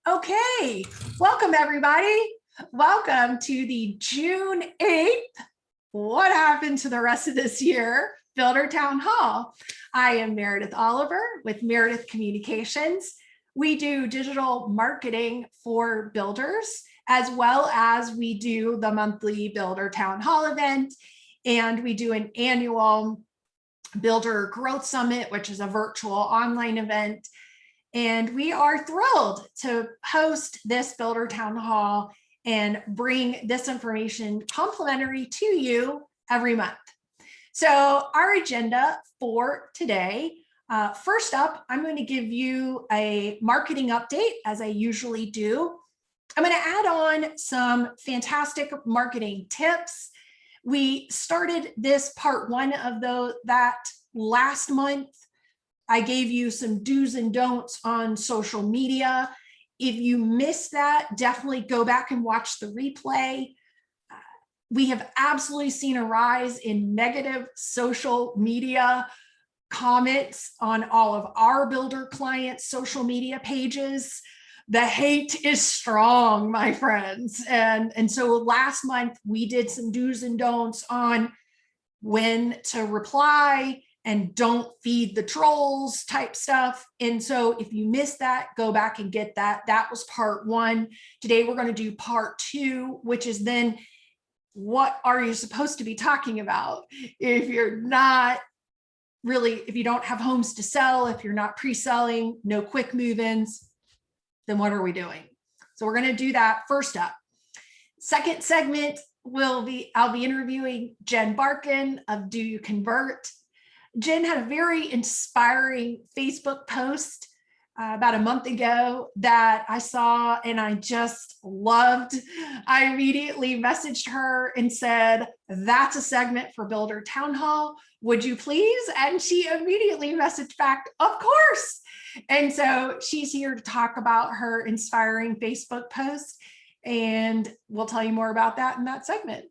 Okay, welcome everybody. Welcome to the June 8th, what happened to the rest of this year, Builder Town Hall. I am Meredith Oliver with Meredith Communications. We do digital marketing for builders, as well as we do the monthly Builder Town Hall event, and we do an annual Builder Growth Summit, which is a virtual online event. And we are thrilled to host this Builder Town Hall and bring this information complimentary to you every month. So our agenda for today, first up, I'm going to give you a marketing update, as I usually do. I'm going to add on some fantastic marketing tips. We started this part one of that last month. I gave you some do's and don'ts on social media. If you missed that, definitely go back and watch the replay. We have absolutely seen a rise in negative social media comments on all of our builder clients' social media pages. The hate is strong, my friends. And so last month, we did some do's and don'ts on when to reply and don't feed the trolls type stuff. And so if you missed that, go back and get that. That was part one. Today, we're going to do part two, which is then what are you supposed to be talking about if you're not really, if you don't have homes to sell, if you're not pre-selling, no quick move-ins, then what are we doing? So we're going to do that first up. Second segment I'll be interviewing Jen Barkan of Do You Convert? Jen had a very inspiring Facebook post about a month ago that I saw and I just loved. I immediately messaged her and said, that's a segment for Builder Town Hall. Would you please? And she immediately messaged back, of course. And so she's here to talk about her inspiring Facebook post. And we'll tell you more about that in that segment.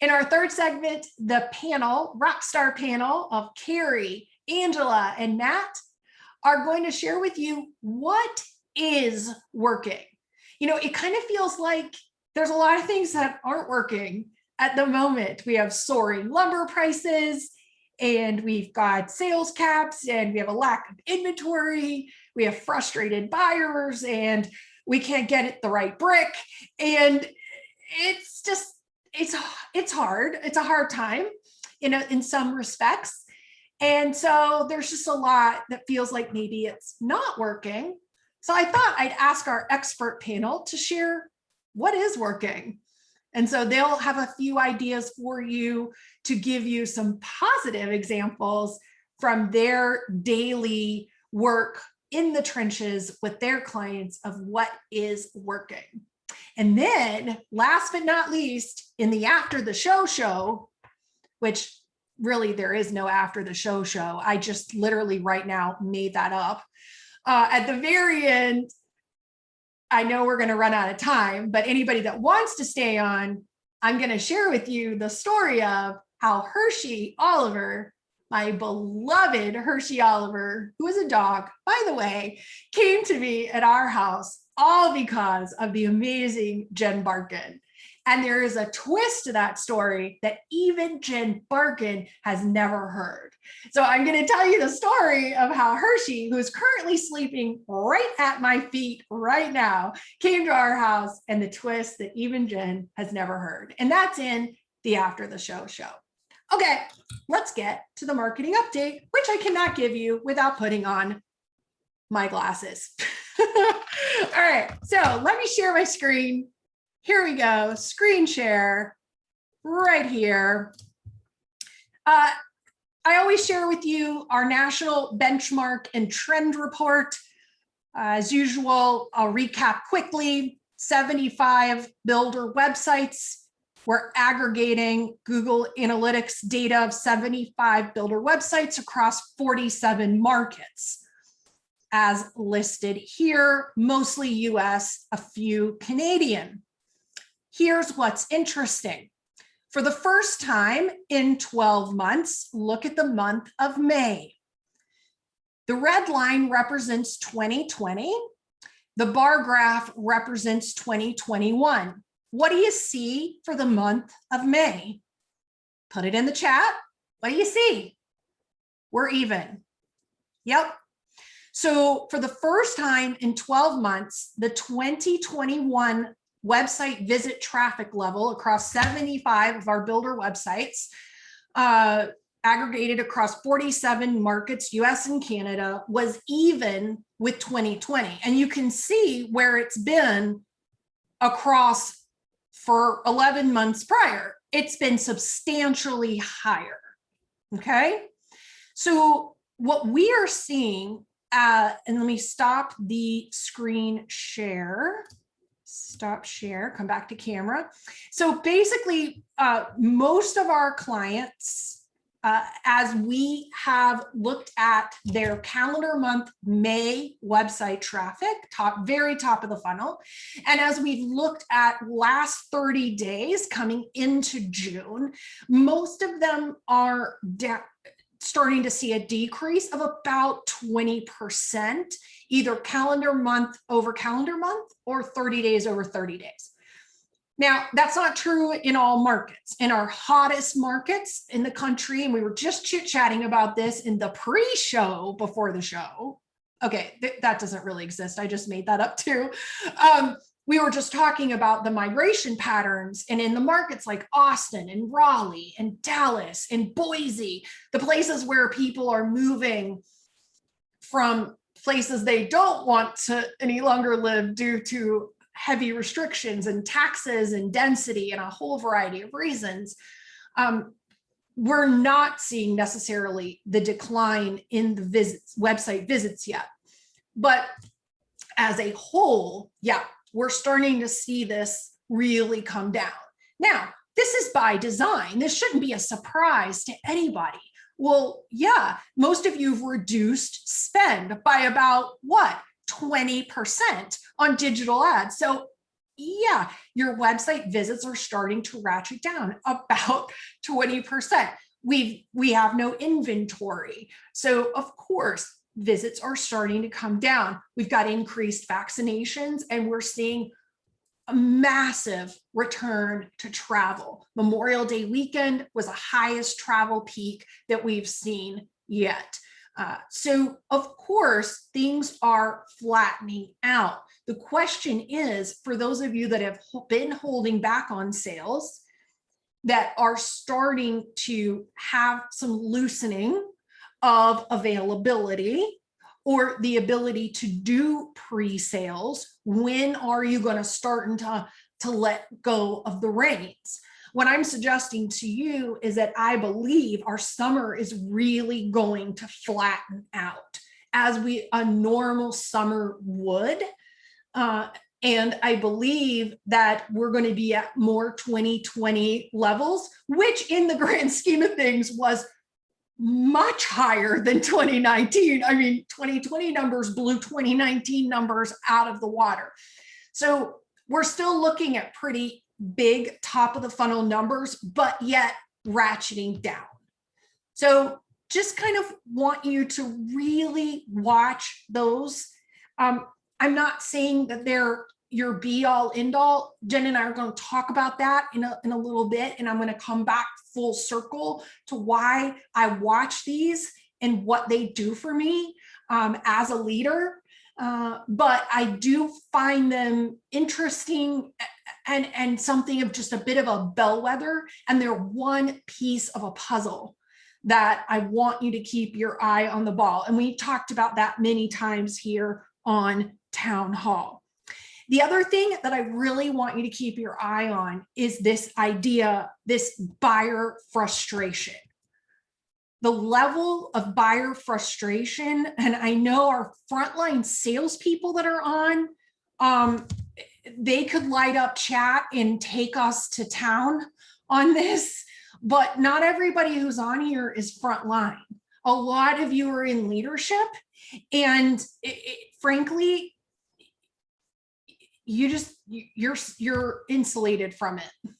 In our third segment, the panel, rockstar panel of Kerry, Angela, and Matt are going to share with you what is working. You know, it kind of feels like there's a lot of things that aren't working at the moment. We have soaring lumber prices, and we've got sales caps, and we have a lack of inventory. We have frustrated buyers, and we can't get it the right brick. And it's just, it's hard. It's a hard time, in some respects. And so there's just a lot that feels like maybe it's not working. So I thought I'd ask our expert panel to share what is working. And so they'll have a few ideas for you to give you some positive examples from their daily work in the trenches with their clients of what is working. And then last but not least, in the after the show, which really there is no after the show, I just literally right now made that up. At the very end, I know we're going to run out of time, but anybody that wants to stay on, I'm going to share with you the story of how Hershey Oliver, my beloved Hershey Oliver, who is a dog, by the way, came to me at our house, all because of the amazing Jen Barkan. And there is a twist to that story that even Jen Barkan has never heard. So I'm going to tell you the story of how Hershey, who is currently sleeping right at my feet right now, came to our house, and the twist that even Jen has never heard. And that's in the after the show. Okay, let's get to the marketing update, which I cannot give you without putting on my glasses. All right, so let me share my screen. Here we go, screen share right here. I always share with you our national benchmark and trend report. As usual, I'll recap quickly. 75 builder websites. We're aggregating Google Analytics data of 75 builder websites across 47 markets. As listed here, mostly US, a few Canadian. Here's what's interesting. For the first time in 12 months, look at the month of May. The red line represents 2020, The bar graph represents 2021. What do you see for the month of May? Put it in the chat. What do you see? We're even. Yep. So for the first time in 12 months, the 2021 website visit traffic level across 75 of our builder websites, aggregated across 47 markets, US and Canada, was even with 2020. And you can see where it's been across for 11 months prior. It's been substantially higher. Okay. So what we are seeing, and let me stop the screen share. Stop share, come back to camera. So basically, most of our clients, as we have looked at their calendar month May website traffic, very top of the funnel, and as we've looked at last 30 days coming into June, most of them are starting to see a decrease of about 20%, either calendar month over calendar month or 30 days over 30 days. Now, that's not true in all markets. In our hottest markets in the country, and we were just chit-chatting about this in the pre-show before the show. Okay, that doesn't really exist. I just made that up too. We were just talking about the migration patterns, and in the markets like Austin and Raleigh and Dallas and Boise, the places where people are moving from places they don't want to any longer live due to heavy restrictions and taxes and density and a whole variety of reasons, we're not seeing necessarily the decline in the website visits yet. But as a whole, yeah, we're starting to see this really come down. Now, this is by design. This shouldn't be a surprise to anybody. Well, yeah, most of you have reduced spend by about what? 20% on digital ads. So yeah, your website visits are starting to ratchet down about 20%. We have no inventory. So of course, visits are starting to come down. We've got increased vaccinations, and we're seeing a massive return to travel. Memorial Day weekend was the highest travel peak that we've seen yet. So of course, things are flattening out. The question is, for those of you that have been holding back on sales, that are starting to have some loosening of availability or the ability to do pre-sales, when are you going to start to let go of the reins? What I'm suggesting to you is that I believe our summer is really going to flatten out as a normal summer would. And I believe that we're going to be at more 2020 levels, which in the grand scheme of things was much higher than 2019. I mean, 2020 numbers blew 2019 numbers out of the water. So we're still looking at pretty big top of the funnel numbers, but yet ratcheting down. So just kind of want you to really watch those. I'm not saying that they're your be all end all. Jen and I are going to talk about that in a little bit, and I'm going to come back full circle to why I watch these and what they do for me as a leader. But I do find them interesting and something of just a bit of a bellwether, and they're one piece of a puzzle that I want you to keep your eye on the ball. And we talked about that many times here on Town Hall. The other thing that I really want you to keep your eye on is this idea, this buyer frustration. The level of buyer frustration, and I know our frontline salespeople that are on, they could light up chat and take us to town on this, but not everybody who's on here is frontline. A lot of you are in leadership, and frankly, you're insulated from it,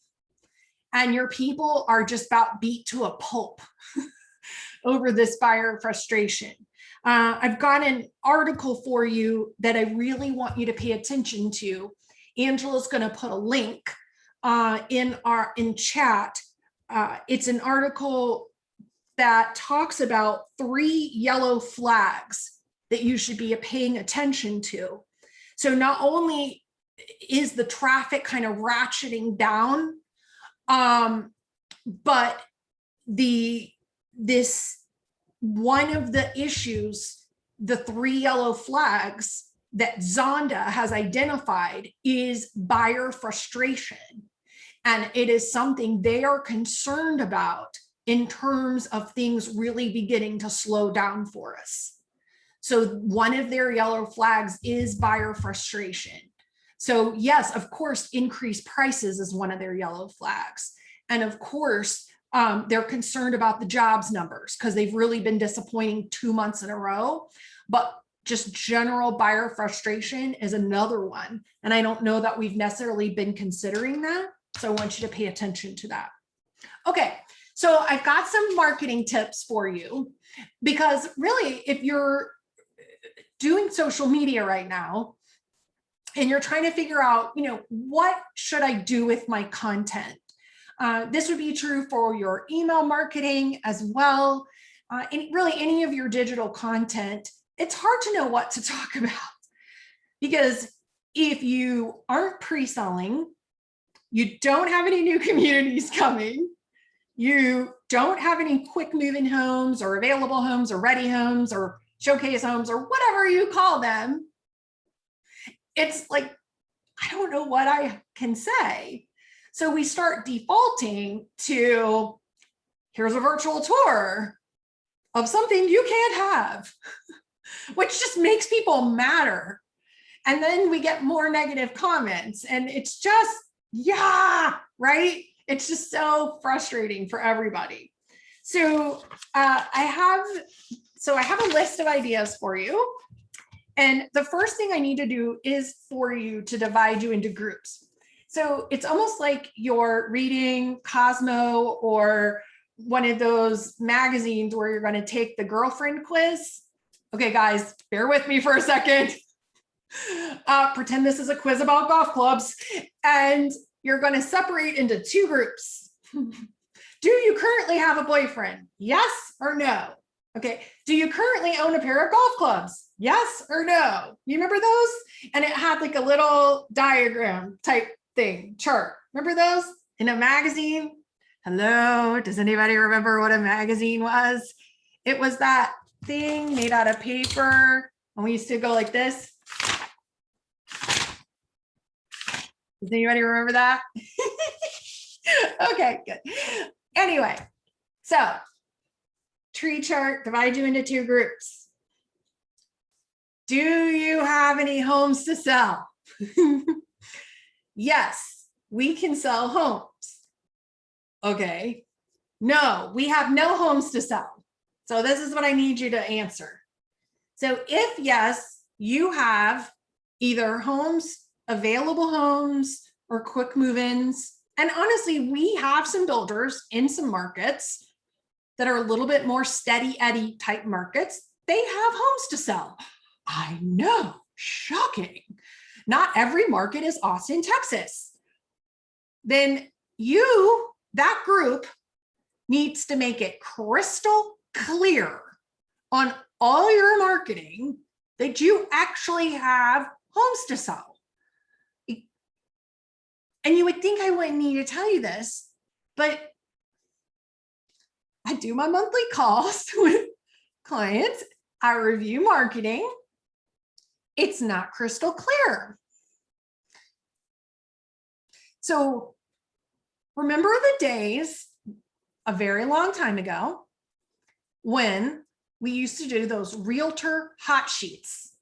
and your people are just about beat to a pulp over this buyer frustration. I've got an article for you that I really want you to pay attention to. Angela's going to put a link in chat. It's an article that talks about 3 yellow flags that you should be paying attention to. So not only is the traffic kind of ratcheting down, but this one of the issues, the 3 yellow flags that Zonda has identified, is buyer frustration. And it is something they are concerned about in terms of things really beginning to slow down for us. So one of their yellow flags is buyer frustration. So yes, of course, increased prices is one of their yellow flags. And of course, they're concerned about the jobs numbers because they've really been disappointing 2 months in a row. But just general buyer frustration is another one. And I don't know that we've necessarily been considering that. So I want you to pay attention to that. Okay, so I've got some marketing tips for you, because really, if you're doing social media right now and you're trying to figure out, what should I do with my content? This would be true for your email marketing as well. And really any of your digital content, it's hard to know what to talk about, because if you aren't pre-selling, you don't have any new communities coming, you don't have any quick moving homes or available homes or ready homes or showcase homes or whatever you call them, it's like, I don't know what I can say. So we start defaulting to, here's a virtual tour of something you can't have, which just makes people madder. And then we get more negative comments, and it's just, right? It's just so frustrating for everybody. So I have a list of ideas for you. And the first thing I need to do is for you to divide you into groups. So it's almost like you're reading Cosmo or one of those magazines where you're going to take the girlfriend quiz. Okay, guys, bear with me for a second. Pretend this is a quiz about golf clubs, and you're going to separate into 2 groups. Do you currently have a boyfriend? Yes or no? Okay. Do you currently own a pair of golf clubs? Yes or no? You remember those? And it had like a little diagram type thing, chart. Remember those in a magazine? Hello, does anybody remember what a magazine was? It was that thing made out of paper, and we used to go like this. Does anybody remember that? Okay, good. Anyway, so tree chart, divide you into 2 groups. Do you have any homes to sell? Yes, we can sell homes. Okay. No, we have no homes to sell. So this is what I need you to answer. So if yes, you have either homes, available homes, or quick move-ins. And honestly, we have some builders in some markets that are a little bit more steady Eddie type markets. They have homes to sell. I know, shocking. Not every market is Austin, Texas. Then you, that group, needs to make it crystal clear on all your marketing that you actually have homes to sell. And you would think I wouldn't need to tell you this, but I do my monthly calls with clients. I review marketing. It's not crystal clear. So remember the days a very long time ago when we used to do those realtor hot sheets.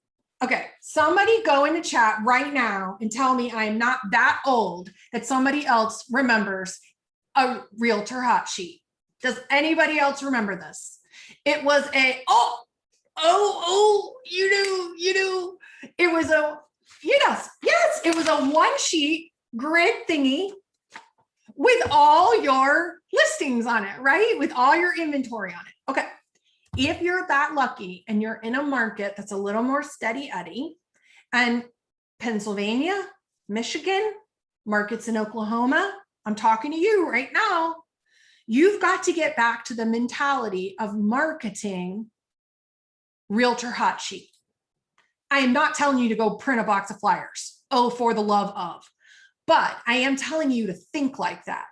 Okay, somebody go into chat right now and tell me I'm not that old that somebody else remembers a realtor hot sheet. Does anybody else remember this? It was a, you do. It was a, yes, it was a 1-sheet grid thingy with all your listings on it, right? With all your inventory on it. Okay. If you're that lucky and you're in a market that's a little more steady Eddie, and Pennsylvania, Michigan, markets in Oklahoma, I'm talking to you right now. You've got to get back to the mentality of marketing realtor hot sheet. I am not telling you to go print a box of flyers. Oh, for the love of. But I am telling you to think like that.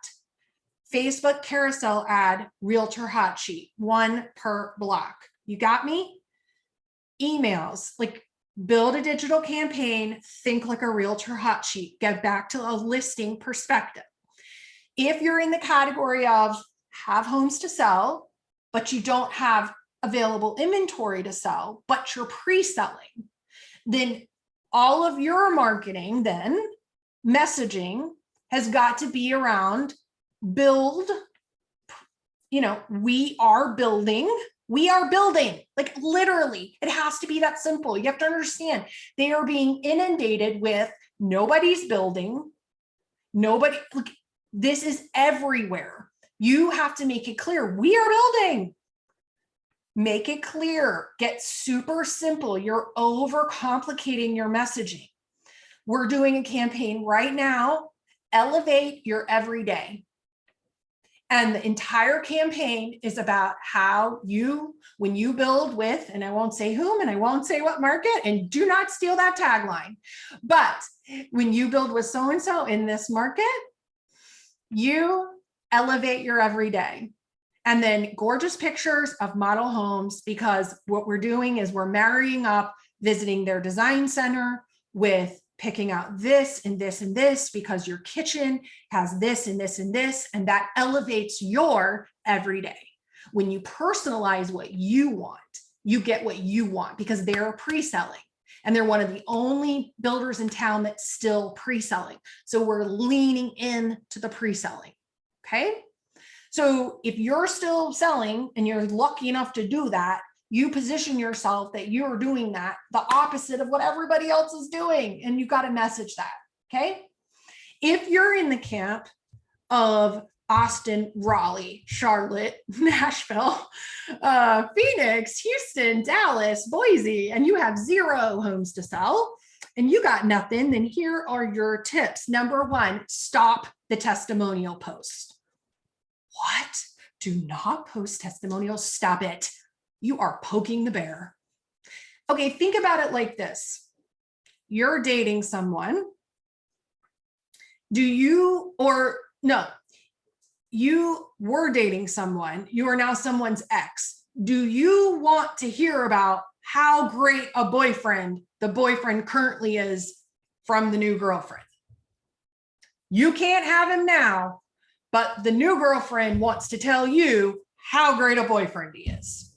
Facebook carousel ad, realtor hot sheet, 1 per block. You got me? Emails, like build a digital campaign, think like a realtor hot sheet, get back to a listing perspective. If you're in the category of have homes to sell, but you don't have available inventory to sell, but you're pre-selling, then all of your marketing, then messaging has got to be around build, we are building, like literally, it has to be that simple. You have to understand they are being inundated with nobody's building, nobody, look, this is everywhere. You have to make it clear, we are building. Make it clear, get super simple. You're overcomplicating your messaging. We're doing a campaign right now, elevate your everyday. And the entire campaign is about how you, when you build with, and I won't say whom, and I won't say what market, and do not steal that tagline. But when you build with so-and-so in this market, you elevate your everyday. And then gorgeous pictures of model homes, because what we're doing is we're marrying up visiting their design center with picking out this and this and this, because your kitchen has this and this and this, and that elevates your everyday. When you personalize what you want, you get what you want, because they're pre-selling. And they're one of the only builders in town that's still pre-selling. So we're leaning into the pre-selling, okay? So if you're still selling and you're lucky enough to do that, you position yourself that you're doing that, the opposite of what everybody else is doing. And you got to message that, okay? If you're in the camp of Austin, Raleigh, Charlotte, Nashville, Phoenix, Houston, Dallas, Boise, and you have 0 homes to sell and you got nothing, then here are your tips. Number 1, stop the testimonial post. What? Do not post testimonials. Stop it. You are poking the bear. Okay, think about it like this. You're dating someone. You were dating someone. You are now someone's ex. Do you want to hear about how great a boyfriend the boyfriend currently is from the new girlfriend? You can't have him now, but the new girlfriend wants to tell you how great a boyfriend he is.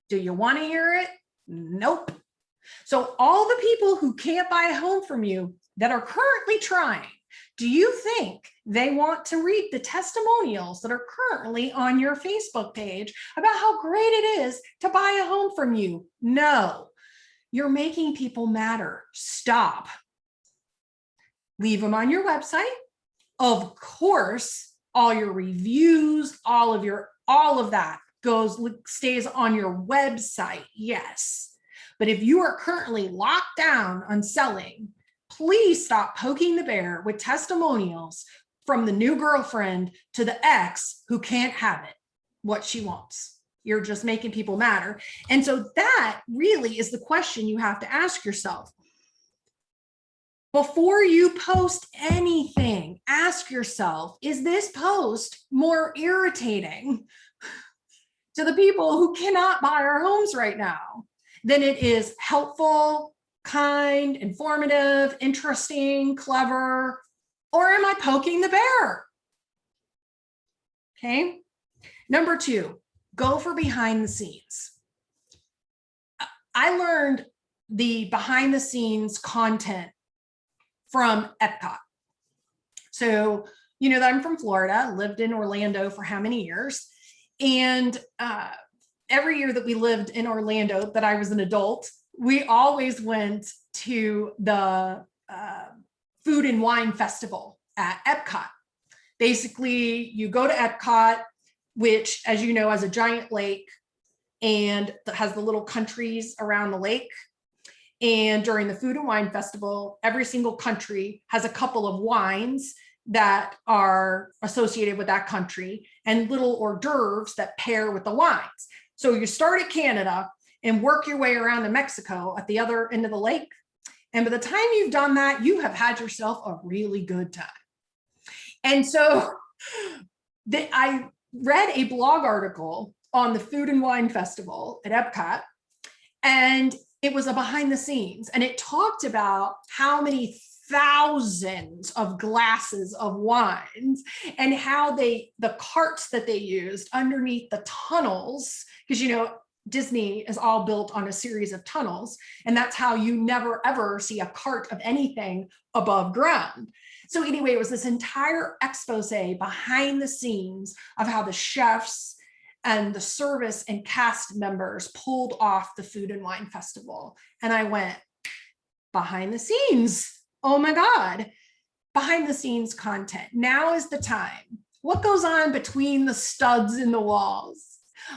Do you want to hear it? Nope. So all the people who can't buy a home from you that are currently trying, do you think they want to read the testimonials that are currently on your Facebook page about how great it is to buy a home from you? No. You're making people matter. Stop. Leave them on your website. Of course, all your reviews, all of that stays on your website. Yes. But if you are currently locked down on selling, please stop poking the bear with testimonials from the new girlfriend to the ex who can't have it, what she wants. You're just making people matter. And so that really is the question you have to ask yourself. Before you post anything, ask yourself, is this post more irritating to the people who cannot buy our homes right now than it is helpful, kind, informative, interesting, clever, or am I poking the bear? Okay. Number 2, go for behind the scenes. I learned the behind the scenes content from Epcot. So, that I'm from Florida, lived in Orlando for how many years? And every year that we lived in Orlando, that I was an adult, we always went to the Food and Wine Festival at Epcot. Basically, you go to Epcot, which, as you know, has a giant lake. and has the little countries around the lake. And during the Food and Wine Festival, every single country has a couple of wines that are associated with that country and little hors d'oeuvres that pair with the wines. So you start at Canada and work your way around to Mexico at the other end of the lake. And by the time you've done that, you have had yourself a really good time. And so I read a blog article on the Food and Wine Festival at Epcot, and it was a behind the scenes, and it talked about how many thousands of glasses of wines and how the carts that they used underneath the tunnels, because Disney is all built on a series of tunnels, and that's how you never ever see a cart of anything above ground. So anyway, it was this entire expose behind the scenes of how the chefs and the service and cast members pulled off the Food and Wine Festival. And I went, behind the scenes. Oh my God, behind the scenes content. Now is the time. What goes on between the studs in the walls?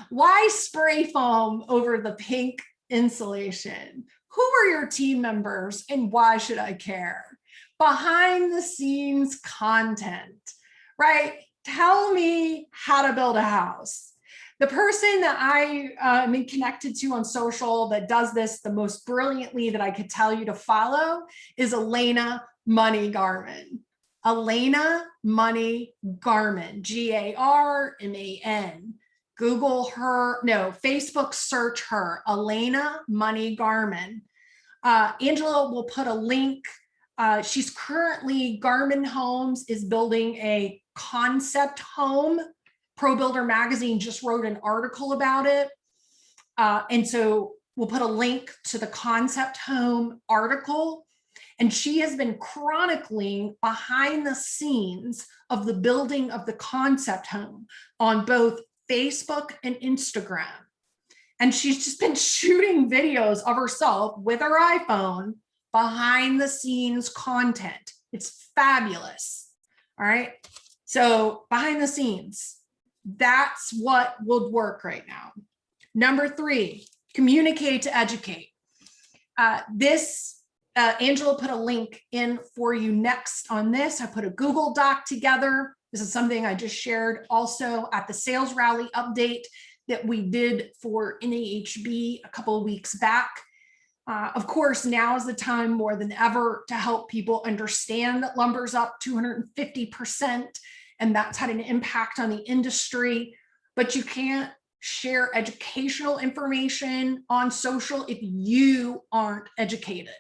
Why spray foam over the pink insulation? Who are your team members and why should I care? Behind the scenes content, right? Tell me how to build a house. The person that I am connected to on social that does this the most brilliantly that I could tell you to follow is Elena Money Garman. Elena Money Garman, Garman. Google her, no, Facebook search her, Elena Money Garman. Angela will put a link. She's currently, Garman Homes is building a concept home. Pro Builder Magazine just wrote an article about it. And so we'll put a link to the concept home article. And she has been chronicling behind the scenes of the building of the concept home on both Facebook and Instagram. And she's just been shooting videos of herself with her iPhone behind the scenes content. It's fabulous. All right. So behind the scenes, that's what would work right now. Number 3, communicate to educate. Angela put a link in for you next on this. I put a Google Doc together. This is something I just shared also at the sales rally update that we did for NAHB a couple of weeks back. Of course, now is the time more than ever to help people understand that lumber's up 250%, and that's had an impact on the industry. But you can't share educational information on social if you aren't educated.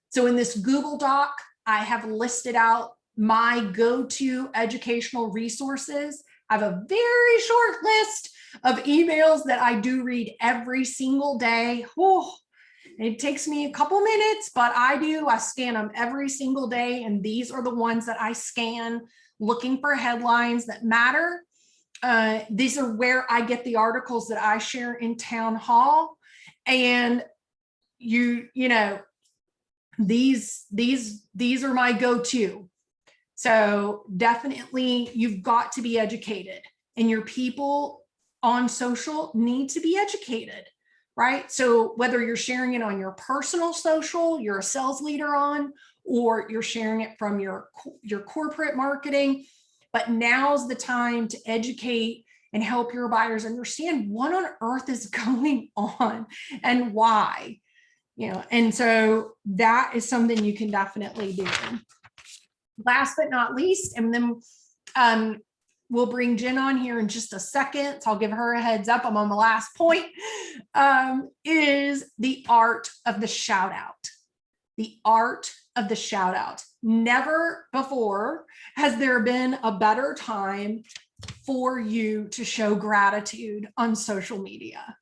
So in this Google Doc, I have listed out my go-to educational resources. I have a very short list of emails that I do read every single day. Oh, it takes me a couple minutes, but I scan them every single day. And these are the ones that I scan looking for headlines that matter. These are where I get the articles that I share in town hall. And you know, these are my go-to. So definitely you've got to be educated, and your people on social need to be educated, right? So whether you're sharing it on your personal social, you're a sales leader on, or you're sharing it from your corporate marketing, but now's the time to educate and help your buyers understand what on earth is going on and why, and so that is something you can definitely do. Last but not least, and then we'll bring Jen on here in just a second. So I'll give her a heads up. I'm on the last point, is the art of the shout out. The art of the shout out. Never before has there been a better time for you to show gratitude on social media.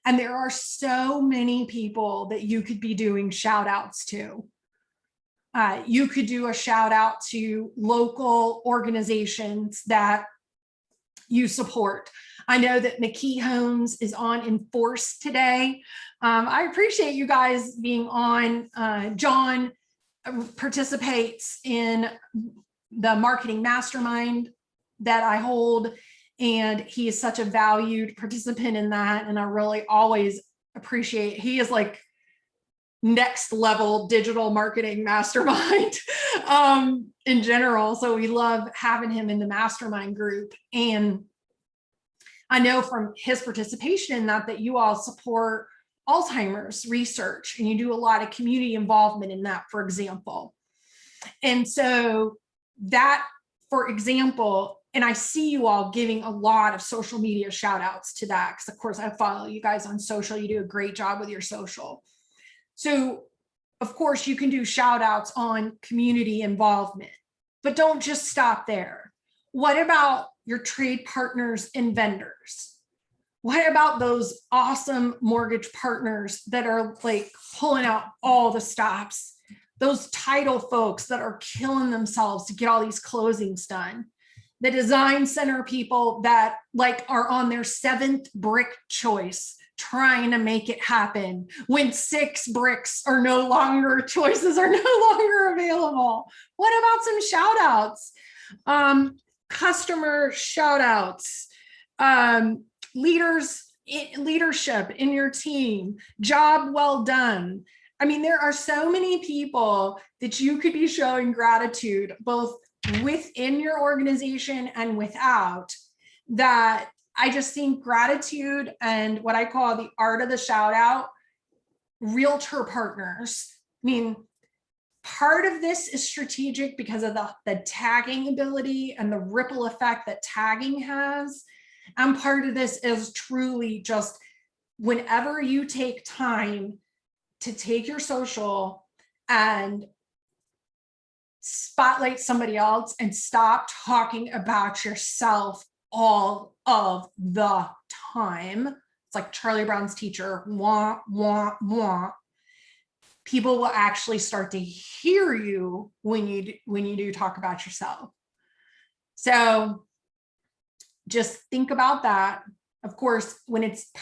And there are so many people that you could be doing shout outs to. You could do a shout out to local organizations that you support. I know that McKay Homes is on Enforce today. I appreciate you guys being on. John participates in the marketing mastermind that I hold, And he is such a valued participant in that. And I really always appreciate, he is like next level digital marketing mastermind in general. So we love having him in the mastermind group. And I know from his participation in that you all support Alzheimer's research and you do a lot of community involvement in that, for example. And so that, for example, and I see you all giving a lot of social media shout outs to that, because of course I follow you guys on social. You do a great job with your social. So of course you can do shout outs on community involvement, but don't just stop there. What about your trade partners and vendors? What about those awesome mortgage partners that are like pulling out all the stops? Those title folks that are killing themselves to get all these closings done. The design center people that like are on their 7th brick choice trying to make it happen when 6 bricks are no longer, choices are no longer available. What about some shout outs? Customer shout outs, leadership in your team, job well done. I mean, there are so many people that you could be showing gratitude, both within your organization and without, that I just think gratitude and what I call the art of the shout out, realtor partners. I mean, part of this is strategic because of the tagging ability and the ripple effect that tagging has. And part of this is truly just whenever you take time to take your social and spotlight somebody else and stop talking about yourself all of the time. It's like Charlie Brown's teacher, wah, wah, wah. People will actually start to hear you when you do talk about yourself. So just think about that. Of course, when it's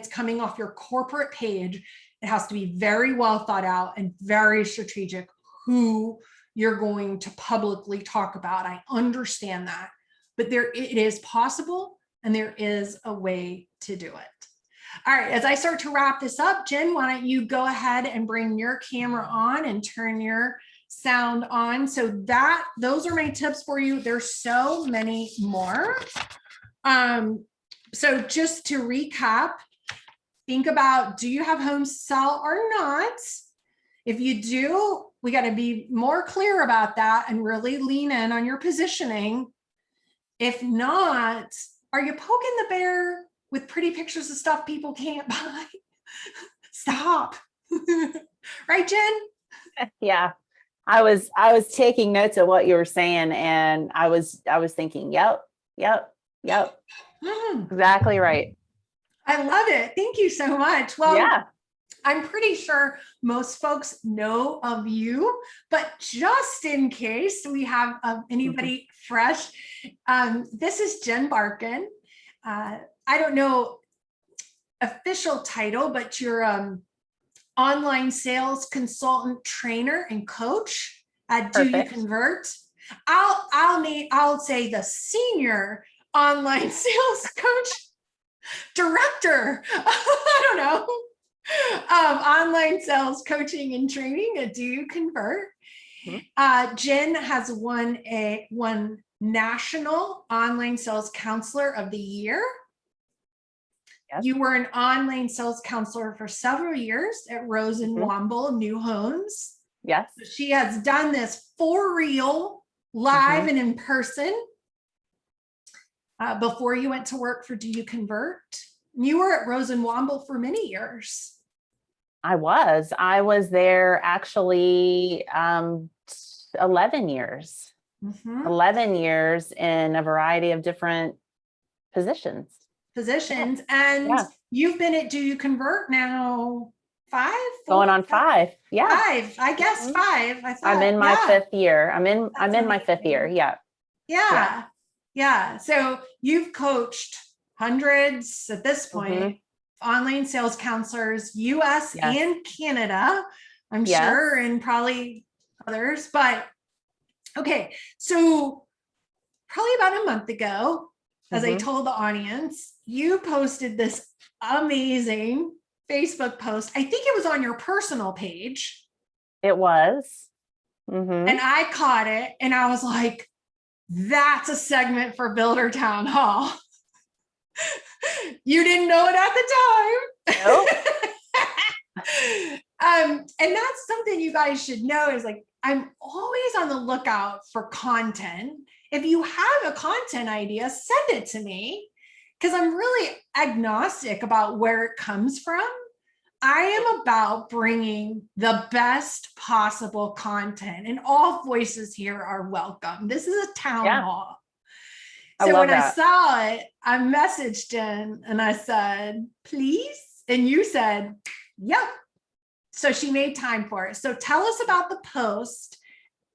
coming off your corporate page, it has to be very well thought out and very strategic who you're going to publicly talk about. I understand that, but it is possible and there is a way to do it. All right, as I start to wrap this up, Jen, why don't you go ahead and bring your camera on and turn your sound on. So those are my tips for you. There's so many more. So just to recap, think about, do you have homes to sell or not? If you do, we got to be more clear about that and really lean in on your positioning. If not, are you poking the bear with pretty pictures of stuff people can't buy? Stop. Right, Jen? Yeah. I was taking notes of what you were saying, and I was thinking, yep. Exactly right. I love it. Thank you so much. Well, yeah. I'm pretty sure most folks know of you, but just in case we have anybody fresh, this is Jen Barkan. I don't know official title, but you're online sales consultant, trainer, and coach at Do You Convert? I'll say the senior online sales coach, director. I don't know. Online sales coaching and training at Do You Convert? Jen has won National Online Sales Counselor of the Year. Yes. You were an online sales counselor for several years at Rose and Womble New Homes. Yes. So she has done this for real, live and in person. Before you went to work for Do You Convert? You were at Rose and Womble for many years. I was there actually 11 years. 11 years in a variety of different positions. And you've been at Do You Convert now 5? Going on 5. Yeah. 5. I guess 5. I thought, I'm in my 5th year. I'm in my 5th year. Yeah. So you've coached hundreds at this point, online sales counselors, US and Canada, I'm sure, and probably others. But okay, so probably about a month ago, as I told the audience, you posted this amazing Facebook post. I think it was on your personal page. It was. And I caught it and I was like, that's a segment for Builder Town Hall. You didn't know it at the time. Nope. And that's something you guys should know is like, I'm always on the lookout for content. If you have a content idea, send it to me because I'm really agnostic about where it comes from. I am about bringing the best possible content, and all voices here are welcome. This is a town hall. So when I saw it, I messaged in and I said, please. And you said, yep. So she made time for it. So tell us about the post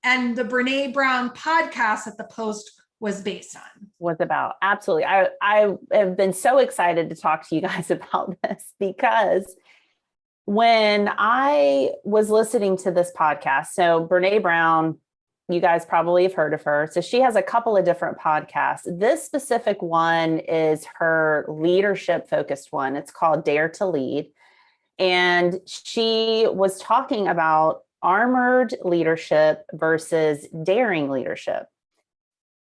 and the Brene Brown podcast that the post was based on. Was about. Absolutely. I have been so excited to talk to you guys about this because when I was listening to this podcast, so Brene Brown, you guys probably have heard of her. So she has a couple of different podcasts. This specific one is her leadership focused one. It's called Dare to Lead. And she was talking about armored leadership versus daring leadership.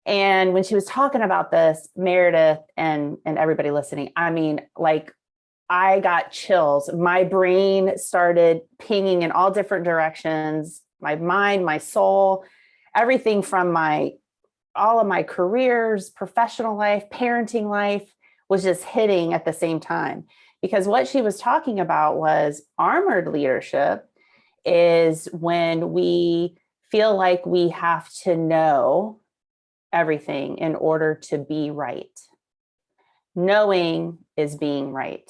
And when she was talking about this, Meredith and everybody listening, I mean, like, I got chills. My brain started pinging in all different directions. My mind, my soul, everything from all of my careers, professional life, parenting life was just hitting at the same time. Because what she was talking about was armored leadership is when we feel like we have to know everything in order to be right. Knowing is being right.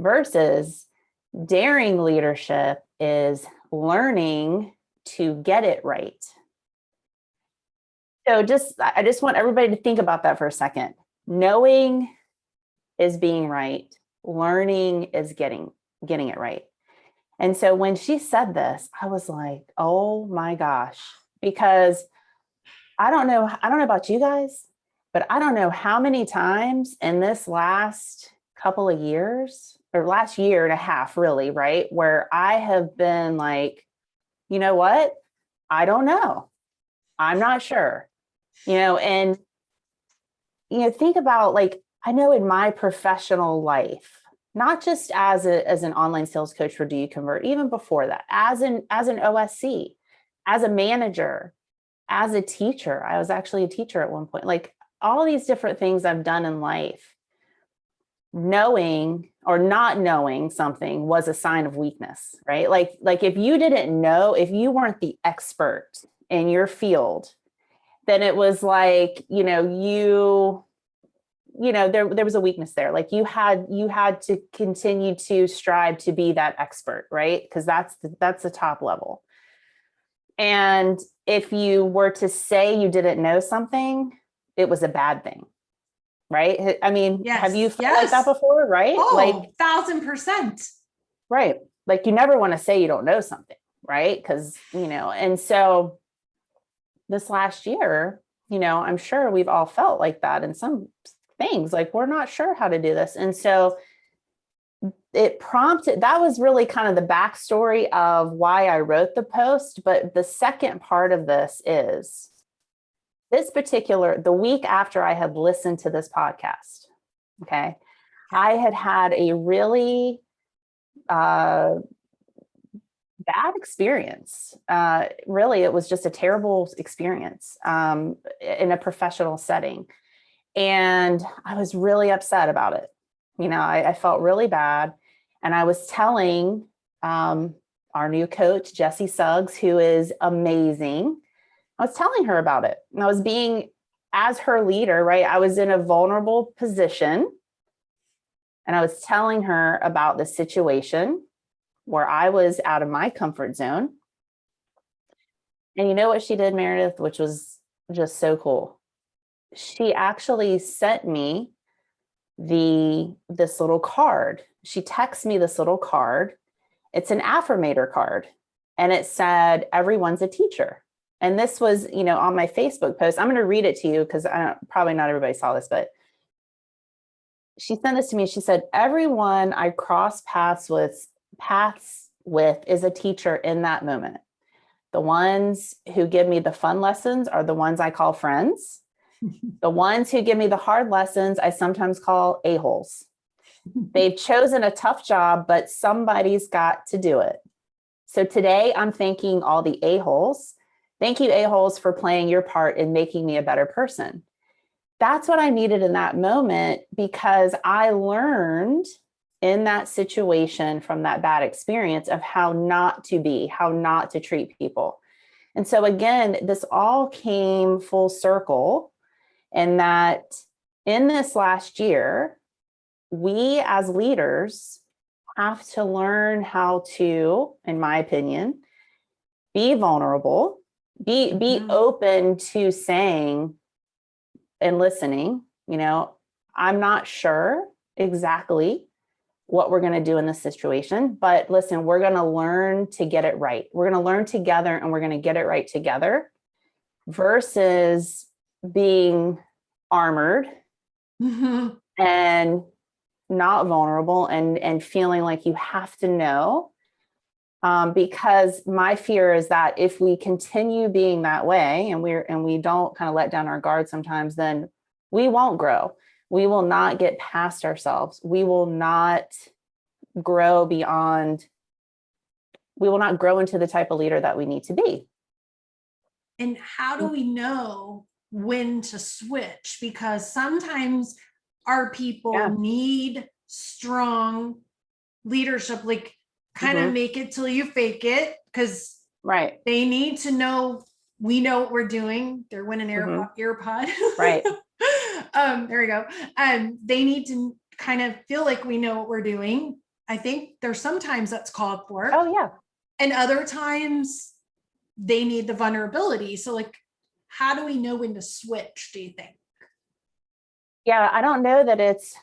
Versus daring leadership is learning to get it right. So I just want everybody to think about that for a second. Knowing is being right. Learning is getting it right. And so when she said this, I was like, oh my gosh, because I don't know about you guys, but I don't know how many times in this last couple of years or last year and a half, really, right, where I have been like, you know what? I don't know. I'm not sure, and, think about, like, I know in my professional life, not just as an online sales coach for Do You Convert, even before that, as an OSC, as a manager, as a teacher. I was actually a teacher at one point, like all these different things I've done in life. Knowing or not knowing something was a sign of weakness, right? Like if you didn't know, if you weren't the expert in your field, then it was like, there was a weakness there. Like you had to continue to strive to be that expert, right? Because that's the top level. And if you were to say you didn't know something, it was a bad thing. Right. I mean, yes. Have you felt like that before? Right. Oh, like 1,000%. Right. Like you never want to say you don't know something. Right. Because, and so this last year, I'm sure we've all felt like that in some things, like we're not sure how to do this. And so it prompted, that was really kind of the backstory of why I wrote the post. But the second part of this is the week after I had listened to this podcast, okay, I had a really bad experience. Really, it was just a terrible experience in a professional setting. And I was really upset about it. I felt really bad. And I was telling our new coach, Jessie Suggs, who is amazing, I was telling her about it. And I was being, as her leader, right? I was in a vulnerable position. And I was telling her about the situation where I was out of my comfort zone. And you know what she did, Meredith, which was just so cool? She actually sent me this little card. She texted me this little card. It's an affirmator card. And it said, everyone's a teacher. And this was, on my Facebook post. I'm going to read it to you because probably not everybody saw this, but she sent this to me. She said, everyone I cross paths with is a teacher in that moment. The ones who give me the fun lessons are the ones I call friends. The ones who give me the hard lessons, I sometimes call a-holes. They've chosen a tough job, but somebody's got to do it. So today I'm thanking all the a-holes. Thank you, a-holes, for playing your part in making me a better person. That's what I needed in that moment, because I learned in that situation from that bad experience of how not to be, how not to treat people. And so again, this all came full circle, and that in this last year, we as leaders have to learn how to, in my opinion, be vulnerable, be open to saying and listening, I'm not sure exactly what we're going to do in this situation, but listen, we're going to learn to get it right. We're going to learn together, and we're going to get it right together, versus being armored and not vulnerable and feeling like you have to know. Because my fear is that if we continue being that way, and we don't kind of let down our guard sometimes, then we won't grow. We will not get past ourselves. We will not grow beyond. We will not grow into the type of leader that we need to be. And how do we know when to switch? Because sometimes our people need strong leadership, like kind of make it till you fake it, because they need to know we know what we're doing. They're winning earpod. Right. There we go. They need to kind of feel like we know what we're doing. I think there's sometimes that's called for. Oh yeah. And other times they need the vulnerability. So like, how do we know when to switch, do you think? Yeah, I don't know that it's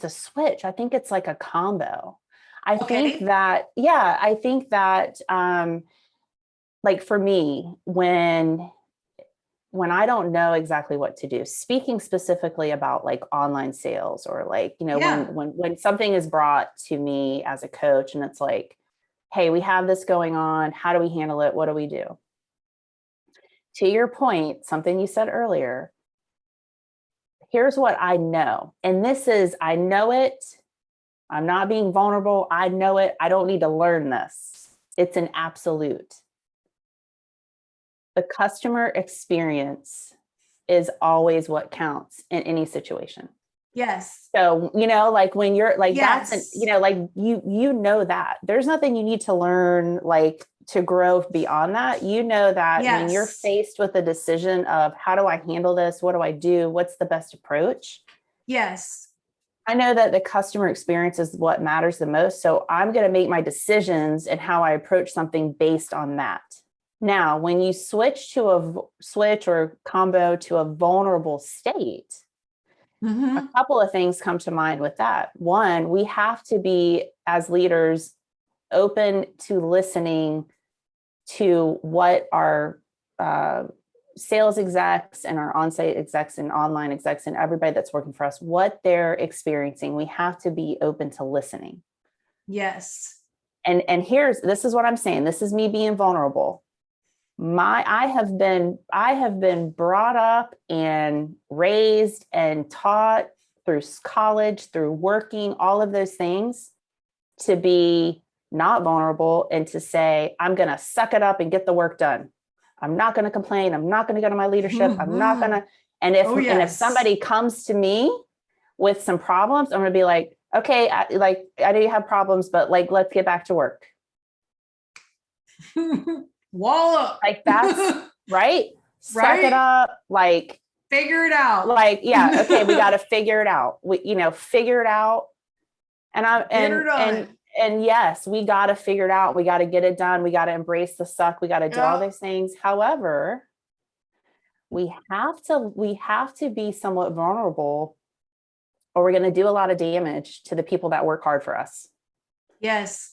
a switch. I think it's like a combo. I think that, like for me, when I don't know exactly what to do, speaking specifically about like online sales, or like, when something is brought to me as a coach and it's like, hey, we have this going on. How do we handle it? What do we do? To your point, something you said earlier, here's what I know. And this is, I know it. I'm not being vulnerable. I know it. I don't need to learn this. It's an absolute. The customer experience is always what counts in any situation. Yes. So, like when you're like, that's, like you know that there's nothing you need to learn, like to grow beyond that. That when you're faced with a decision of how do I handle this? What do I do? What's the best approach? Yes. I know that the customer experience is what matters the most. So I'm going to make my decisions and how I approach something based on that. Now, when you switch or combo to a vulnerable state, a couple of things come to mind with that. One, we have to be, as leaders, open to listening to what our sales execs and our on-site execs and online execs and everybody that's working for us, what they're experiencing. We have to be open to listening. Yes. And this is what I'm saying. This is me being vulnerable. I have been brought up and raised and taught through college, through working, all of those things, to be not vulnerable and to say, I'm going to suck it up and get the work done. I'm not going to complain. I'm not going to go to my leadership. I'm not going to. And if somebody comes to me with some problems, I'm going to be like, okay, I know you have problems, but like, let's get back to work. Wall up. Like that's right. Suck it up. Like figure it out. Like, yeah. Okay. We got to figure it out. Figure it out. And yes, we got to figure it out. We got to get it done. We got to embrace the suck. We got to do all those things. However, we have to be somewhat vulnerable, or we're going to do a lot of damage to the people that work hard for us. Yes.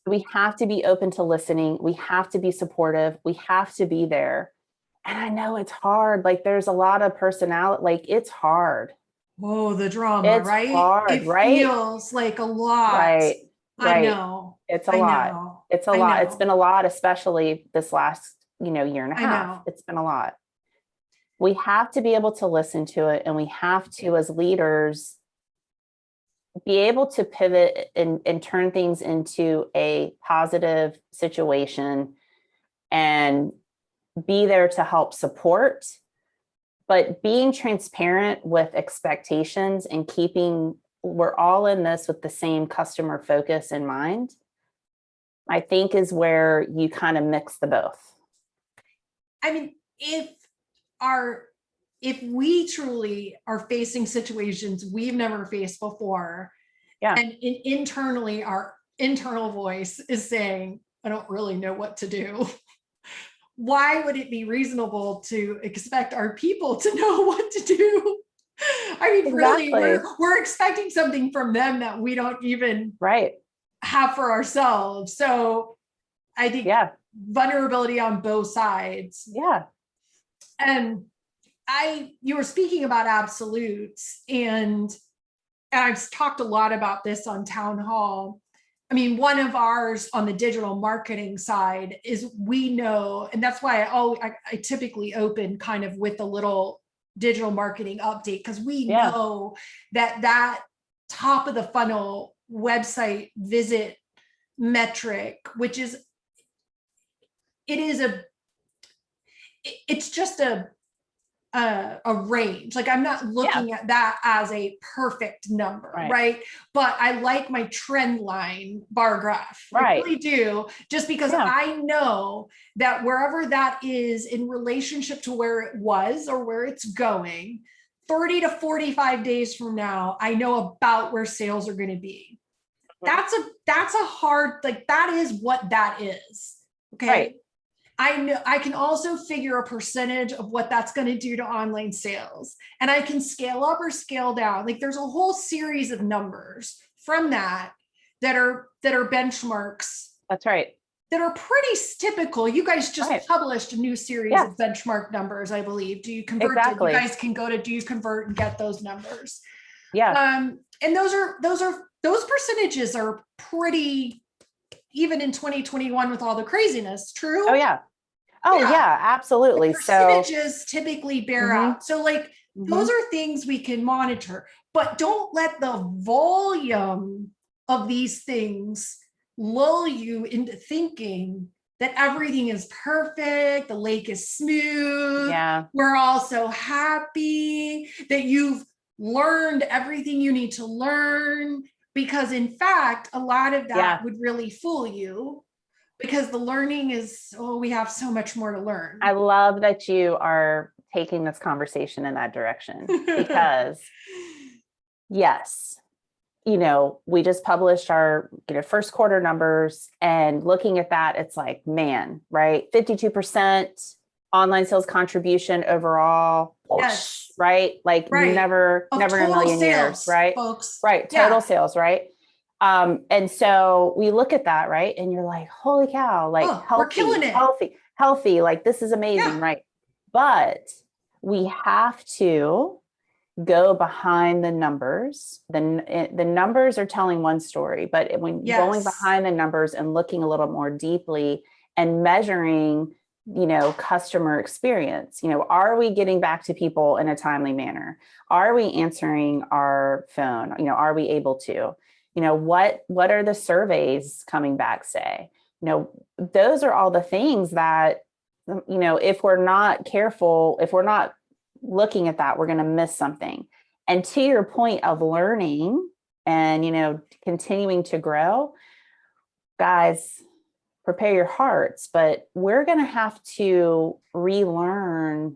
We have to be open to listening. We have to be supportive. We have to be there. And I know it's hard. Like there's a lot of personality, like it's hard. Oh, the drama, It's right? hard, It right? feels like a lot. Right, I right. know. It's a I lot. know. It's a I lot. It's been know. a lot, especially this last, year and a I half. know. It's been a lot. We have to be able to listen to it, and we have to, as leaders, be able to pivot and turn things into a positive situation and be there to help support, but being transparent with expectations and we're all in this with the same customer focus in mind, I think is where you kind of mix the both. I mean, our if we truly are facing situations we've never faced before, Yeah, and internally our internal voice is saying, I don't really know what to do, why would it be reasonable to expect our people to know what to do? I mean, really, exactly. we're expecting something from them that we don't even Right. have for ourselves. So I think Yeah. vulnerability on both sides. Yeah. And you were speaking about absolutes, and I've talked a lot about this on town hall. I mean, one of ours on the digital marketing side is, we know, and that's why I typically open kind of with a little digital marketing update, because we Yeah. know that top of the funnel website visit metric, which is, it's just a range. Like, I'm not looking at that as a perfect number, right? But I like my trend line bar graph. I really do, just because I know that wherever that is in relationship to where it was or where it's going, 30 to 45 days from now, I know about where sales are going to be. That's a hard, like, that is what that is. Okay. Right. I know I can also figure a percentage of what that's going to do to online sales, and I can scale up or scale down. Like, there's a whole series of numbers from that are benchmarks. That's right. That are pretty typical. You guys just published a new series of benchmark numbers, I believe. Do you convert? Exactly. You guys can go to Do You Convert and get those numbers. Yeah. And those percentages are pretty, even in 2021 with all the craziness. True. Oh yeah. Oh yeah, absolutely. The percentages typically bear out. So, like, those are things we can monitor, but don't let the volume of these things lull you into thinking that everything is perfect, the lake is smooth, we're all so happy, that you've learned everything you need to learn, because in fact, a lot of that would really fool you, because the learning is, we have so much more to learn. I love that you are taking this conversation in that direction, because yes, we just published our first quarter numbers, and looking at that, it's like, man, right? 52% online sales contribution overall. Yes. Right? Like, never in a million years, right? Folks. Right. Total sales, right? And so we look at that, right? And you're like, holy cow, like, we're killing it. Healthy, like, this is amazing, right? But we have to go behind the numbers. The numbers are telling one story, but when going behind the numbers and looking a little more deeply and measuring, customer experience, are we getting back to people in a timely manner? Are we answering our phone? Are we able to? What are the surveys coming back say? Those are all the things that, if we're not careful, if we're not looking at that, we're going to miss something. And to your point of learning and, continuing to grow, guys, prepare your hearts, but we're going to have to relearn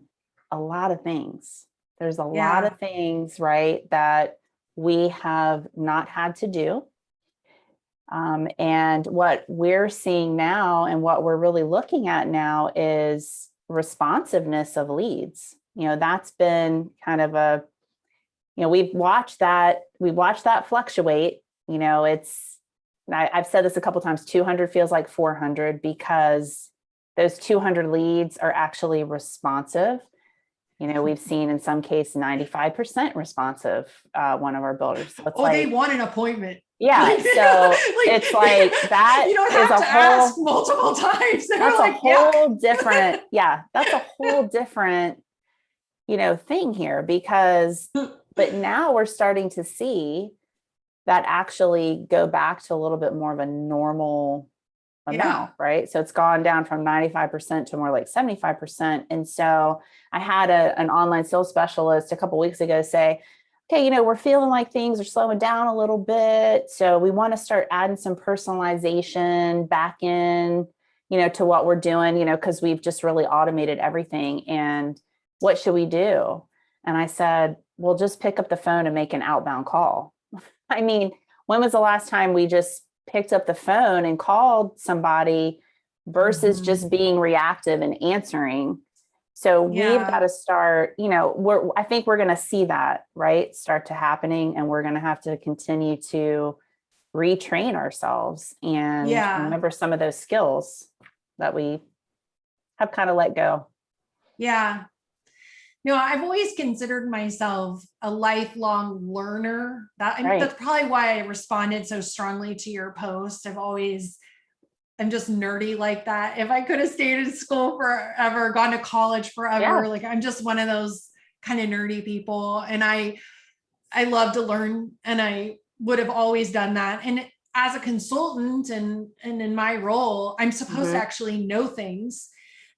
a lot of things. There's a lot of things, right, that we have not had to do. And what we're seeing now and what we're really looking at now is responsiveness of leads. That's been kind of we've watched that fluctuate. I've said this a couple of times, 200 feels like 400, because those 200 leads are actually responsive. We've seen in some case 95% responsive, one of our builders. So it's they want an appointment. Yeah. So it's like that you don't is have a to whole ask multiple times. They're that's like, a whole different, that's a whole different, thing here but now we're starting to see that actually go back to a little bit more of a normal amount, right? So it's gone down from 95% to more like 75%. And so I had an online sales specialist a couple of weeks ago say, okay, we're feeling like things are slowing down a little bit. So we want to start adding some personalization back in, to what we're doing, because we've just really automated everything. And what should we do? And I said, well, just pick up the phone and make an outbound call. I mean, when was the last time we just picked up the phone and called somebody versus just being reactive and answering? So we've got to start, I think we're going to see that, right, start to happening. And we're going to have to continue to retrain ourselves and remember some of those skills that we have kind of let go. Yeah. No, I've always considered myself a lifelong learner. That's probably why I responded so strongly to your post. I'm just nerdy like that. If I could have stayed in school forever, gone to college forever, like I'm just one of those kind of nerdy people. And I love to learn, and I would have always done that. And as a consultant and in my role, I'm supposed to actually know things.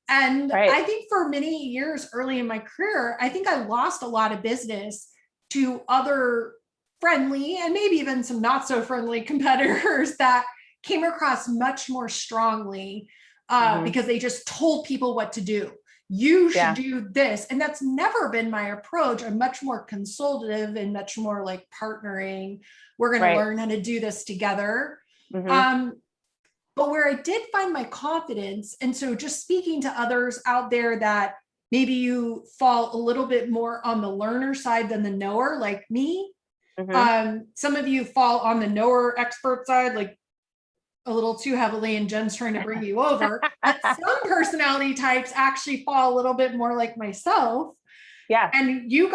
And I think for many years early in my career, I think I lost a lot of business to other friendly and maybe even some not so friendly competitors that came across much more strongly because they just told people what to do. You should do this. And that's never been my approach. I'm much more consultative and much more like partnering. We're going to learn how to do this together. But where I did find my confidence, and so just speaking to others out there that maybe you fall a little bit more on the learner side than the knower, like me. Some of you fall on the knower expert side, like a little too heavily, and Jen's trying to bring you over. But some personality types actually fall a little bit more like myself. Yeah. And we've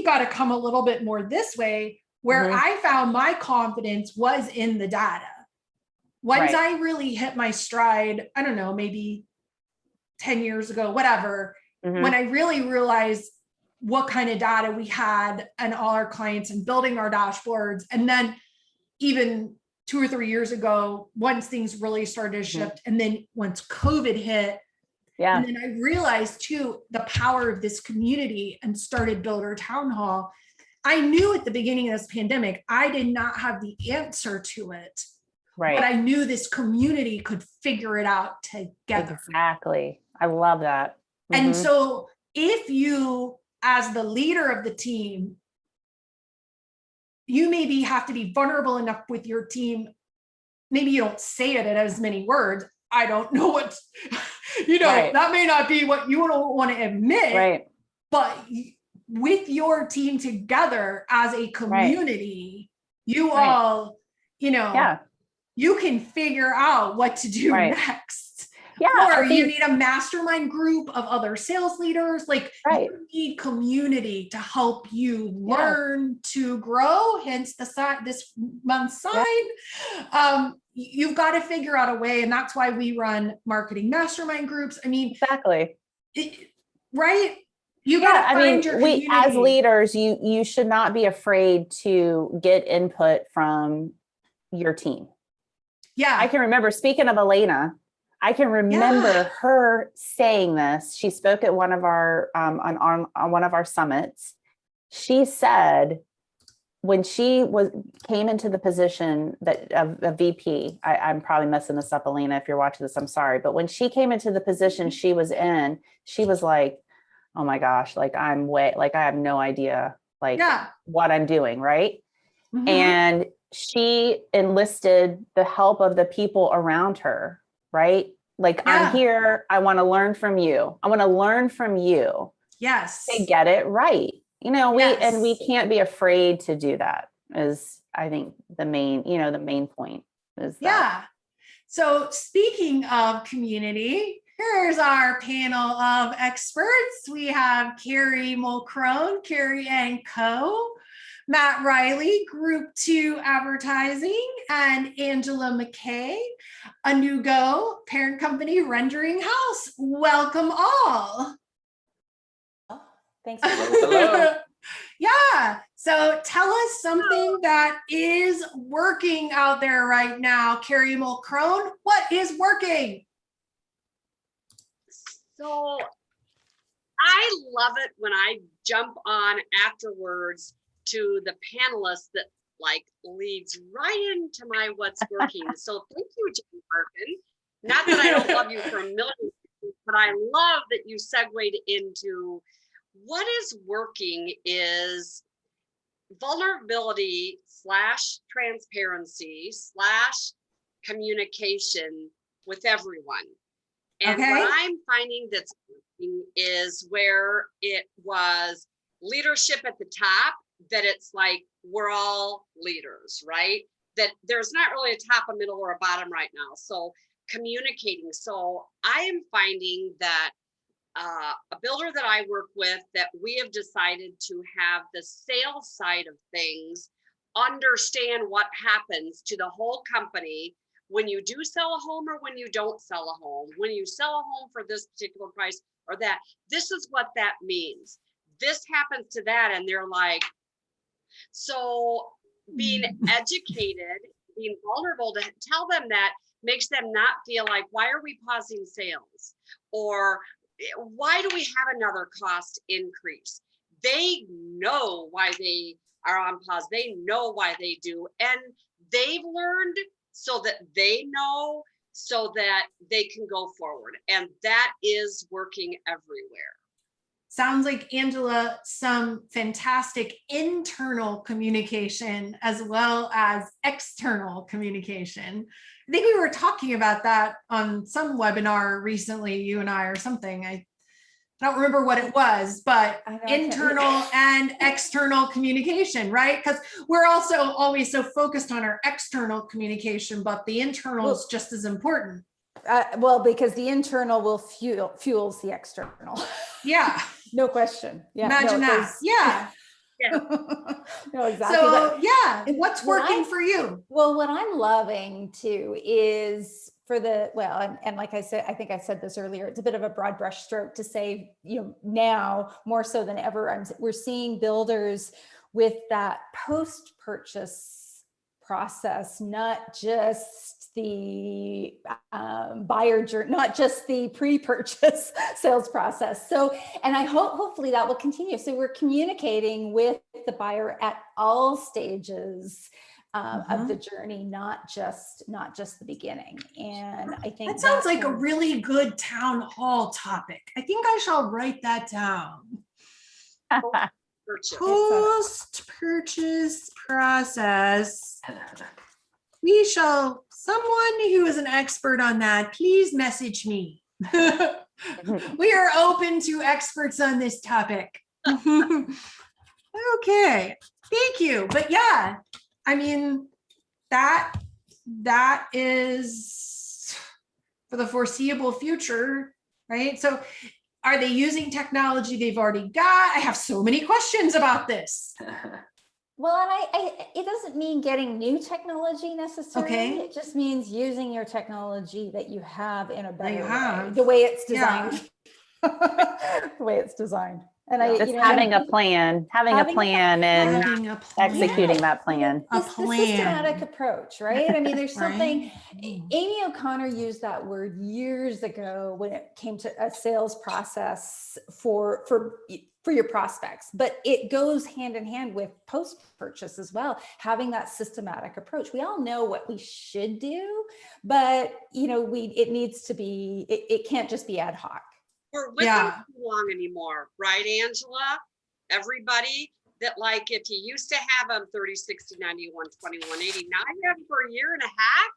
got to come a little bit more this way, where I found my confidence was in the data. Once I really hit my stride, I don't know, maybe 10 years ago, whatever, when I really realized what kind of data we had and all our clients and building our dashboards. And then even 2 or 3 years ago, once things really started to shift, and then once COVID hit, and then I realized too, the power of this community and started Builder Town Hall. I knew at the beginning of this pandemic, I did not have the answer to it. But I knew this community could figure it out together. Exactly. I love that. And so if you, as the leader of the team, you maybe have to be vulnerable enough with your team. Maybe you don't say it in as many words. I don't know what, that may not be what you don't want to admit, but with your team together as a community, you all, you can figure out what to do next. Or you need a mastermind group of other sales leaders. Like you need community to help you learn to grow. Hence this month's sign. You've got to figure out a way. And that's why we run marketing mastermind groups. I mean, you got to find your community. We as leaders, you should not be afraid to get input from your team. I can remember, speaking of Elena, I can remember her saying this. She spoke at one of our on one of our summits. She said when she came into the position that of a VP, I'm probably messing this up, Elena, if you're watching this, I'm sorry. But when she came into the position she was in, she was like, oh my gosh, like I have no idea what I'm doing. Right. And she enlisted the help of the people around her, right? Like, I'm here. I want to learn from you. I want to learn from you. Yes. To get it right. We can't be afraid to do that is, I think, the main point is that. So speaking of community, Here's our panel of experts. We have Kerry Mulcrone, Kerry & Co., Matt Riley, Group 2 Advertising, and Angela McKay, Anugo, parent company Rendering House. Welcome all. Thanks. Hello. Yeah. So tell us something that is working out there right now. Kerry Mulcrone, what is working? So I love it when I jump on afterwards to the panelists that like leads right into my what's working. So thank you, Jen Barkan. Not that I don't love you for a million reasons, but I love that you segued into what is working is vulnerability / transparency / communication with everyone. And Okay. what I'm finding that's working is where it was leadership at the top, that it's like we're all leaders, right? That there's not really a top, a middle, or a bottom right now. So communicating. So I am finding that a builder that I work with, that we have decided to have the sales side of things understand what happens to the whole company when you do sell a home or when you don't sell a home, when you sell a home for this particular price or that. This is what that means. This happens to that. And they're like, so being educated, being vulnerable to tell them that makes them not feel like, why are we pausing sales? Or why do we have another cost increase? They know why they are on pause. They know why they do. And they've learned so that they know, so that they can go forward. And that is working everywhere. Sounds like, Angela, some fantastic internal communication as well as external communication. I think we were talking about that on some webinar recently, you and I, or something. I don't remember what it was, but internal and external communication, right? Because we're also always so focused on our external communication, but the internal is just as important. Well, because the internal will fuels the external. Yeah. No question. Yeah. Imagine that. Yeah. No, exactly. So yeah, what's working for you? Well, what I'm loving too is for the, and like I said, I think I said this earlier, it's a bit of a broad brush stroke to say, now more so than ever, we're seeing builders with that post-purchase process, not just the buyer journey, not just the pre-purchase sales process. So, and I hopefully that will continue. So we're communicating with the buyer at all stages of the journey, not just the beginning. And I think that sounds like a really good town hall topic. I think I shall write that down. Post-purchase process. Someone who is an expert on that, please message me. We are open to experts on this topic. Okay, thank you. But yeah, I mean, that is for the foreseeable future, right? So are they using technology they've already got? I have so many questions about this. Well, and it doesn't mean getting new technology necessarily. Okay. It just means using your technology that you have in a better way, the way it's designed. Yeah. The way it's designed. And having a plan and executing that plan. The systematic approach, right? I mean, there's something, Amy O'Connor used that word years ago when it came to a sales process for your prospects, but it goes hand in hand with post-purchase as well, having that systematic approach. We all know what we should do, but it needs to be, it can't just be ad hoc. We're with them too long anymore, right, Angela? Everybody that, like, if you used to have them 30, 60, 90, 120, 180, now you have them for a year and a half,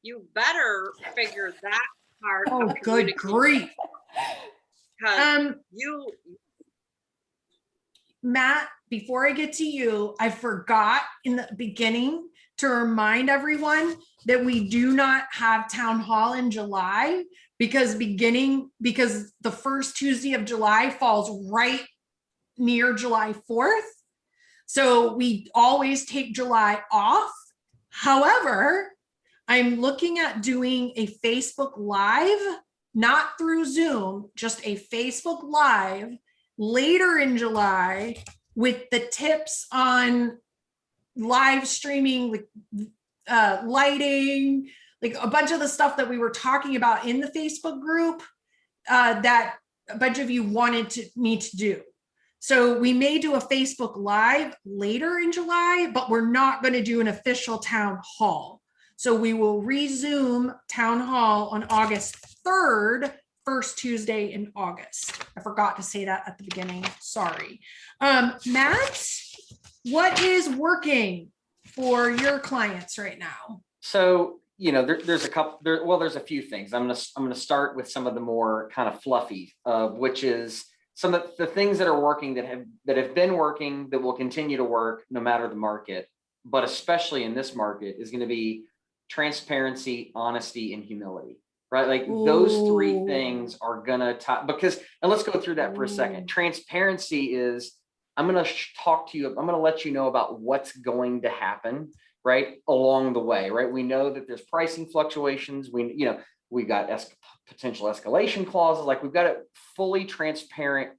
you better figure that part out. Oh, good grief. Matt, before I get to you, I forgot in the beginning to remind everyone that we do not have town hall in July. because the first Tuesday of July falls right near July 4th. So we always take July off. However, I'm looking at doing a Facebook Live, not through Zoom, just a Facebook Live later in July with the tips on live streaming, like lighting, like a bunch of the stuff that we were talking about in the Facebook group that a bunch of you wanted me to do. So we may do a Facebook Live later in July, but we're not going to do an official town hall. So we will resume town hall on August 3rd, first Tuesday in August. I forgot to say that at the beginning. Sorry. Matt, what is working for your clients right now? So, there's a few things. I'm going to start with some of the more kind of fluffy, which is some of the things that are working that have been working, that will continue to work no matter the market, but especially in this market is going to be transparency, honesty, and humility, right? Like those three things are going to and let's go through that for a second. Transparency is, I'm going to talk to you. I'm going to let you know about what's going to happen, right, along the way, right? We know that there's pricing fluctuations. We got potential escalation clauses. Like we've got it fully transparent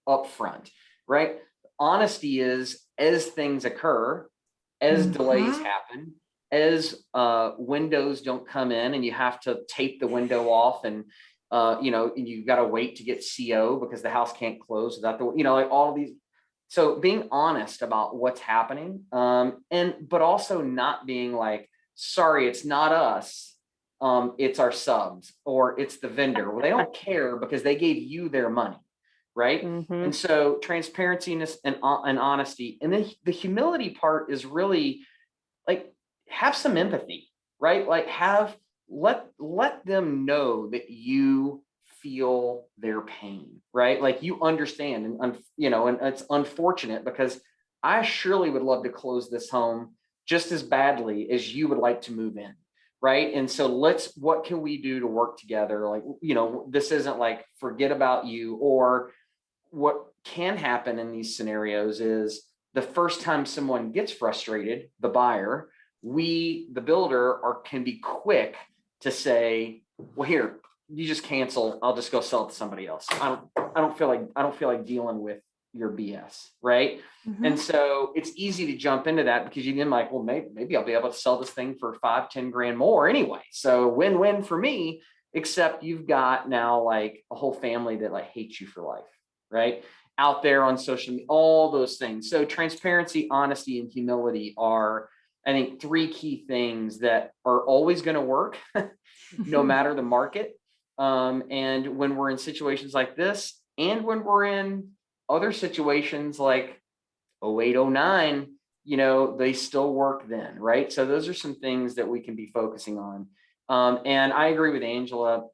up front, right? Honesty is, as things occur, as delays happen, as windows don't come in and you have to tape the window off and you've got to wait to get CO because the house can't close without like all of these. So being honest about what's happening, but also not being like, sorry, it's not us, it's our subs or it's the vendor. Well, they don't care because they gave you their money, right? And so transparency and honesty, and then the humility part is really like have some empathy, right? Like let them know that you feel their pain, right? Like you understand, and it's unfortunate because I surely would love to close this home just as badly as you would like to move in, right? And so what can we do to work together? Like, this isn't like forget about you. Or what can happen in these scenarios is the first time someone gets frustrated, the buyer, the builder can be quick to say, well, here, you just cancel. I'll just go sell it to somebody else. I don't feel like dealing with your BS, right? And so it's easy to jump into that because you then like, well, maybe I'll be able to sell this thing for 5-10 grand more anyway. So win-win for me, except you've got now like a whole family that like hates you for life, right? Out there on social media, all those things. So transparency, honesty, and humility are, I think, three key things that are always going to work no matter the market. And when we're in situations like this, and when we're in other situations like 08, 09, they still work then, right? So those are some things that we can be focusing on. And I agree with Angela,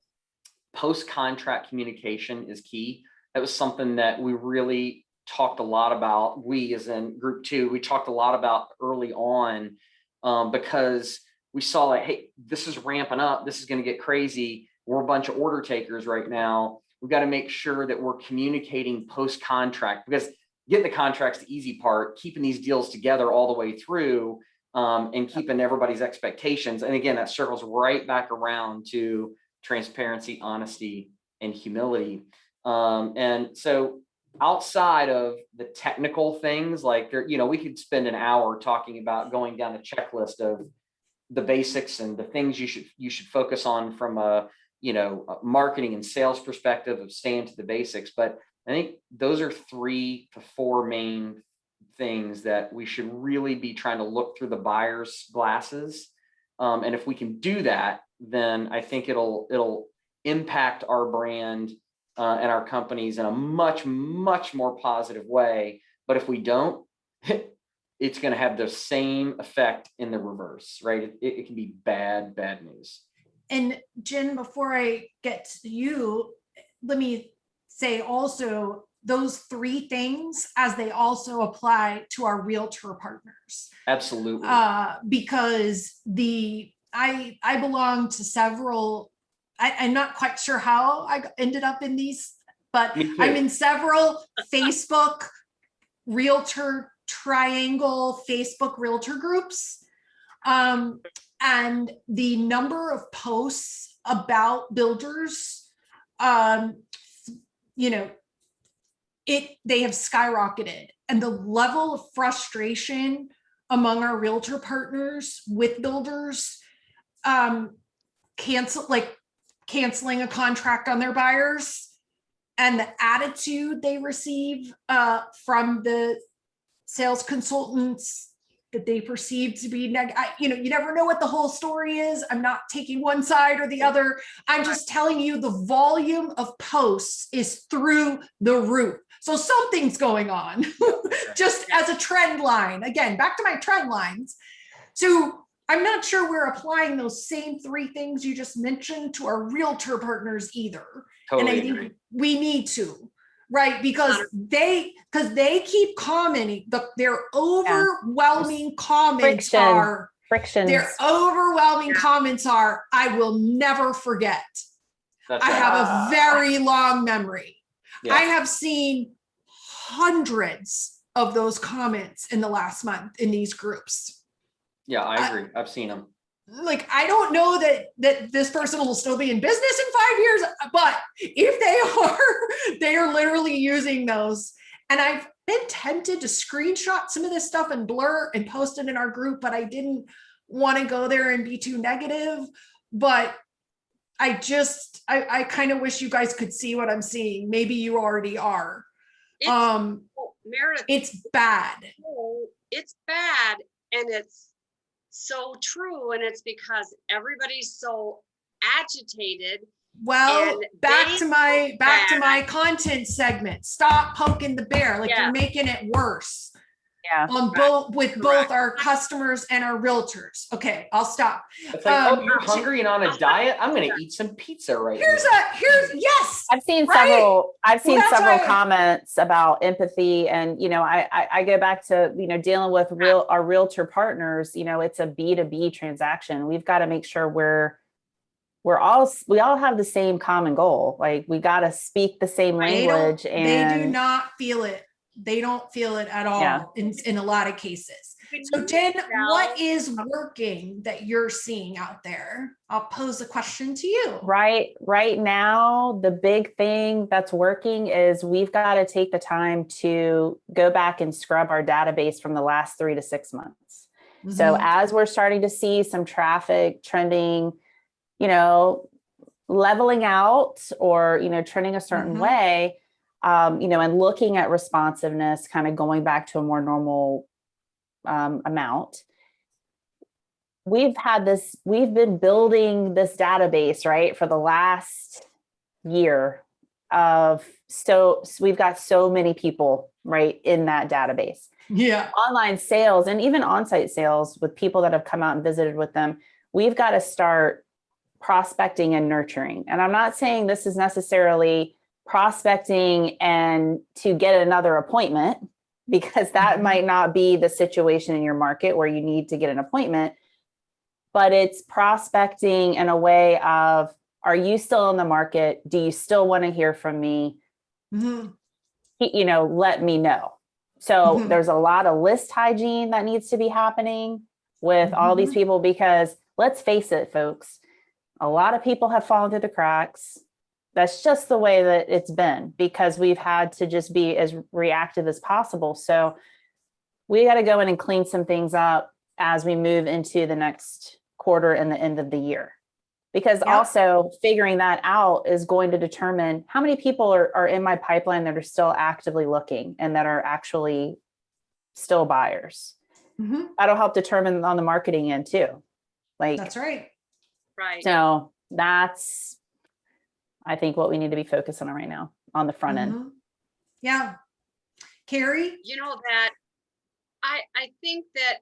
post-contract communication is key. That was something that we really talked a lot about. We, as in group 2, we talked a lot about early on because we saw like, hey, this is ramping up. This is going to get crazy. We're a bunch of order takers right now. We've got to make sure that we're communicating post-contract, because getting the contract's the easy part, keeping these deals together all the way through and keeping everybody's expectations. And again, that circles right back around to transparency, honesty, and humility. And so outside of the technical things, like we could spend an hour talking about going down a checklist of the basics and the things you should focus on from a marketing and sales perspective of staying to the basics. But I think those are 3 to 4 main things that we should really be trying to look through the buyer's glasses. And if we can do that, then I think it'll impact our brand and our companies in a much, much more positive way. But if we don't, it's going to have the same effect in the reverse, right? It can be bad news. And Jen, before I get to you, let me say also those 3 things as they also apply to our realtor partners. Absolutely. Because I belong to several I'm not quite sure how I ended up in these, but Me too. I'm in several Facebook realtor triangle Facebook realtor groups. And the number of posts about builders, you know, they have skyrocketed, and the level of frustration among our realtor partners with builders, canceling a contract on their buyers, and the attitude they receive from the sales consultants that they perceive to be you never know what the whole story is. I'm not taking one side or the other. I'm just telling you the volume of posts is through the roof. So something's going on, just as a trend line. Again, back to my trend lines. So I'm not sure we're applying those same 3 things you just mentioned to our realtor partners either. Totally And I agree. think we need to, right? Because they keep commenting. Their overwhelming comments are frictions. Their overwhelming comments are, I will never forget. That's I right. have a very long memory. Yeah. I have seen hundreds of those comments in the last month in these groups. Yeah, I agree. I've seen them. Like, I don't know that this person will still be in business in 5 years, but if they are literally using those. And I've been tempted to screenshot some of this stuff and blur and post it in our group, but I didn't want to go there and be too negative. But I kind of wish you guys could see what I'm seeing. Maybe you already are. Meredith, it's bad. It's bad, and it's so true, and it's because everybody's so agitated. Well, back to my content segment. Stop poking the bear. Like, you're making it worse. Yeah. On both our customers and our realtors. Okay, I'll stop. It's like, you're hungry and on a diet? I'm going to eat some pizza right now. Yes. I've seen several comments about empathy, and I go back to dealing with our realtor partners. It's a B2B transaction. We've got to make sure we all have the same common goal. Like, we got to speak the same language. They do not feel it. They don't feel it at all in a lot of cases. So Jen, what is working that you're seeing out there? I'll pose a question to you. Right now, the big thing that's working is we've got to take the time to go back and scrub our database from the last 3 to 6 months. Mm-hmm. So as we're starting to see some traffic trending, leveling out or, trending a certain way, and looking at responsiveness, kind of going back to a more normal amount. We've been building this database, right, for the last year so we've got so many people, right, in that database. Yeah. Online sales and even on-site sales with people that have come out and visited with them. We've got to start prospecting and nurturing. And I'm not saying this is necessarily prospecting and to get another appointment, because that might not be the situation in your market where you need to get an appointment, but it's prospecting in a way of, are you still in the market? Do you still want to hear from me? Mm-hmm. Let me know. So there's a lot of list hygiene that needs to be happening with all these people, because let's face it, folks, a lot of people have fallen through the cracks. That's just the way that it's been, because we've had to just be as reactive as possible. So we got to go in and clean some things up as we move into the next quarter and the end of the year, because also figuring that out is going to determine how many people are in my pipeline that are still actively looking and that are actually still buyers. Mm-hmm. That'll help determine on the marketing end too. Like, that's right. Right. So that's, I think, what we need to be focusing on right now on the front end. Yeah. Kerry? That I think that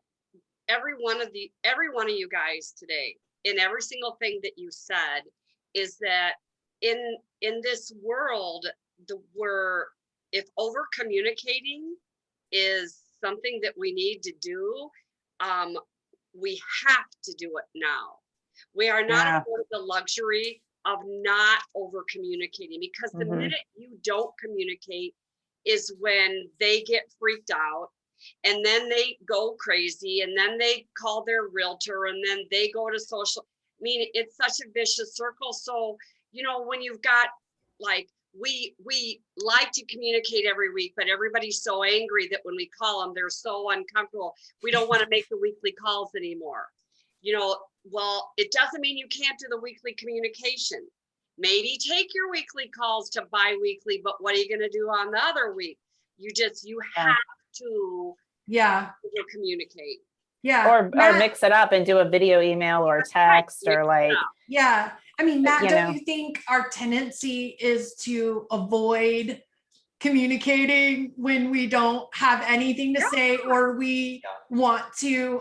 every one of you guys today, in every single thing that you said, is that in this world, if over communicating is something that we need to do, we have to do it now. We are not afforded the luxury of not over communicating, because the Mhm. minute you don't communicate is when they get freaked out, and then they go crazy, and then they call their realtor, and then they go to social. I mean, it's such a vicious circle. So, when you've got like, we like to communicate every week, but everybody's so angry that when we call them, they're so uncomfortable. We don't want to make the weekly calls anymore. Well, it doesn't mean you can't do the weekly communication. Maybe take your weekly calls to bi-weekly, but what are you going to do on the other week? You have to communicate. Yeah. Or Matt, mix it up and do a video email or text or like, yeah. I mean, Matt, you don't know. you think our tendency is to avoid communicating when we don't have anything to say, or we want to,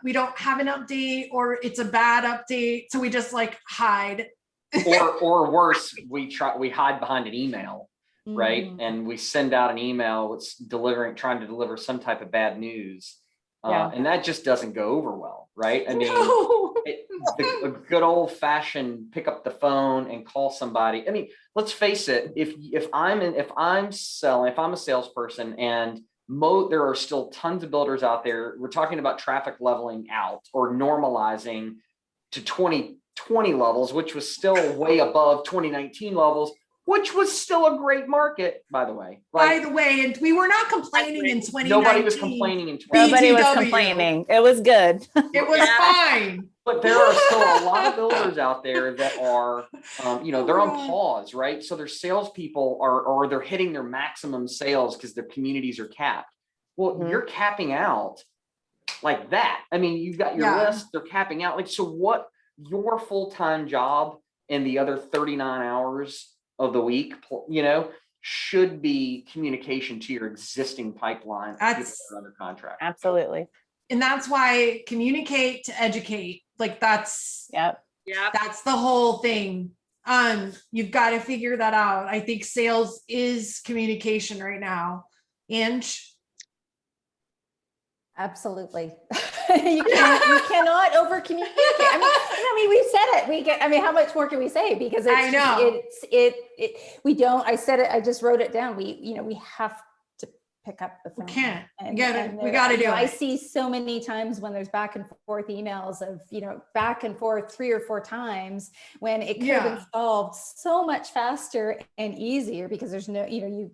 we don't have an update, or it's a bad update, so we just like hide. or worse, we hide behind an email, right? Mhm. And we send out an email that's trying to deliver some type of bad news. And that just doesn't go over well, right? I mean, No. a good old fashioned pick up the phone and call somebody. I mean, let's face it, if I'm a salesperson, and there are still tons of builders out there, we're talking about traffic leveling out or normalizing to 2020 levels, which was still way above 2019 levels, which was still a great market, by the way. And we were not complaining in 2019. Nobody was complaining in 2019. Nobody was BTW. complaining. It was good. It was fine. But there are still a lot of builders out there that are, they're on pause, right? So their salespeople or they're hitting their maximum sales because their communities are capped. Well, you're capping out like that. I mean, you've got your list, they're capping out. Like, so what your full-time job in the other 39 hours of the week, should be communication to your existing pipeline under contract. Absolutely. And that's why communicate to educate. Like that's the whole thing. You've got to figure that out. I think sales is communication right now. And Absolutely. You cannot over communicate. I mean, we've said it. How much more can we say? Because I know. We don't, I said it, I just wrote it down. We have to pick up the phone. We can't. We got to do it. I see so many times when there's back and forth emails of, back and forth 3 or 4 times, when it could have been solved so much faster and easier, because there's no, you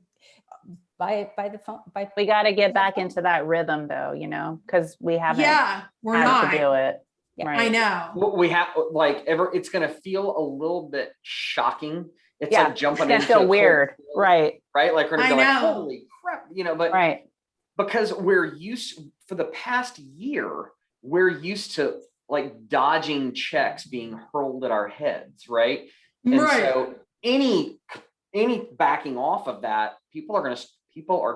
by the phone. We got to get back into that rhythm though, because we haven't we're had not to do it. Yeah. Right. I know. We have it's going to feel a little bit shocking. It's like jumping into feel weird. Right. Right. Like we're going to go like, holy crap, but right. Because for the past year, we're used to like dodging checks being hurled at our heads. Right. And so any backing off of that, people are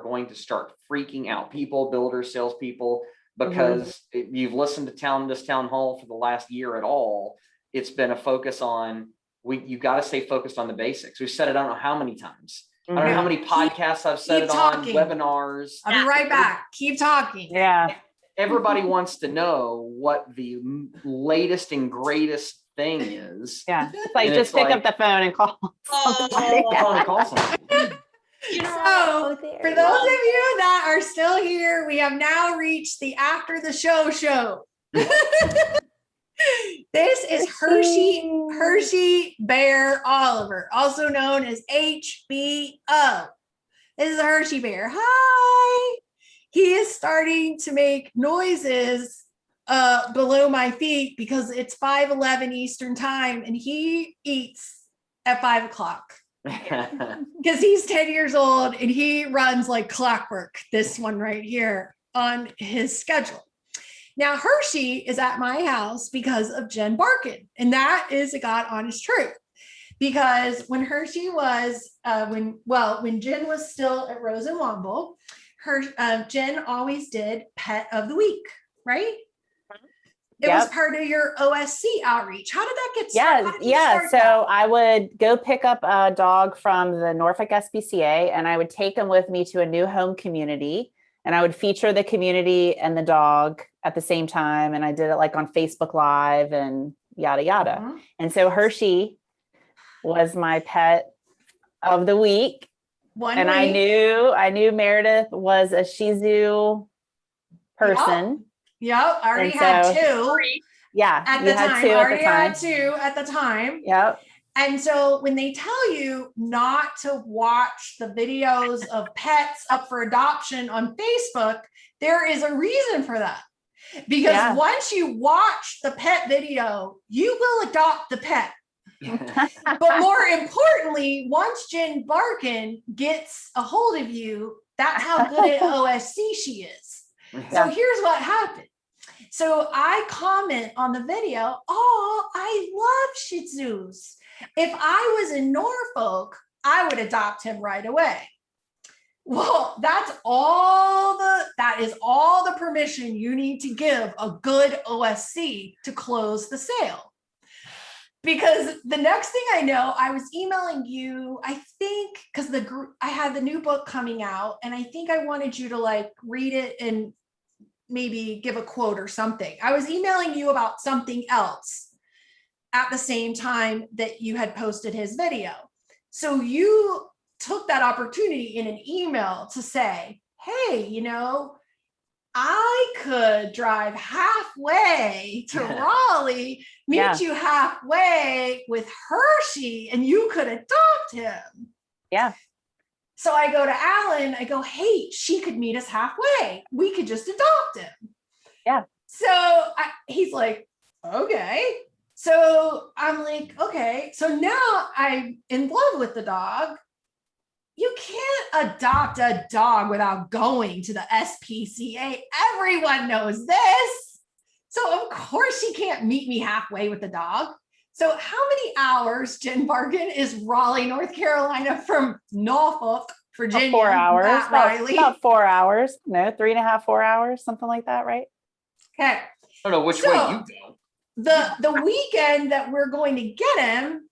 going to start freaking out. People, builders, salespeople, because if you've listened to this town hall for the last year at all, it's been a focus on you got to stay focused on the basics. We've said it, I don't know how many times. I don't know how many podcasts I've said it on, webinars. I'll be right back. Keep talking. Yeah. Everybody wants to know what the latest and greatest thing is. Yeah. It's like, just pick up the phone and call. Somebody. So for those of you that are still here, we have now reached the after the show. This is Hershey Bear Oliver, also known as HBO. This is a Hershey Bear. Hi. He is starting to make noises below my feet because it's 5:11 Eastern time, and he eats at 5 o'clock. Because he's 10 years old and he runs like clockwork, this one right here, on his schedule. Now, Hershey is at my house because of Jen Barkan, and that is a God honest truth. Because when Hershey was, when Jen was still at Rose and Womble, Jen always did Pet of the Week, right? It was part of your OSC outreach. How did that get started? So I would go pick up a dog from the Norfolk SPCA, and I would take him with me to a new home community, and I would feature the community and the dog at the same time. And I did it like on Facebook Live and yada, yada. And so Hershey was my pet of the week. And I knew Meredith was a Shih Tzu person. Yep. I already And had so- two Yeah. at you the had time. two I at already the time. had two at the time. Yep. And so when they tell you not to watch the videos of pets up for adoption on Facebook, there is a reason for that. Because once you watch the pet video, you will adopt the pet. But more importantly, once Jen Barkan gets a hold of you, that's how good at OSC she is. So here's what happened. So I comment on the video, oh, I love Shih Tzus. If I was in Norfolk, I would adopt him right away. Well, that is all the permission you need to give a good OSC to close the sale. Because the next thing I know, I was emailing you, I think, because I had the new book coming out, and I think I wanted you to like read it and maybe give a quote or something. I was emailing you about something else at the same time that you had posted his video. So you took that opportunity in an email to say, hey, I could drive halfway to Raleigh, meet you halfway with Hershey, and you could adopt him. Yeah. So I go to Alan, I go, hey, she could meet us halfway. We could just adopt him. Yeah. So he's like, okay. So I'm like, okay. So now I'm in love with the dog. You can't adopt a dog without going to the SPCA. Everyone knows this. So of course she can't meet me halfway with the dog. So how many hours, Jen Barkan, is Raleigh, North Carolina from Norfolk, Virginia? 4 hours. Riley. About 4 hours. No, 3.5, 4 hours, something like that, right? Okay. I don't know which way you go. The weekend that we're going to get him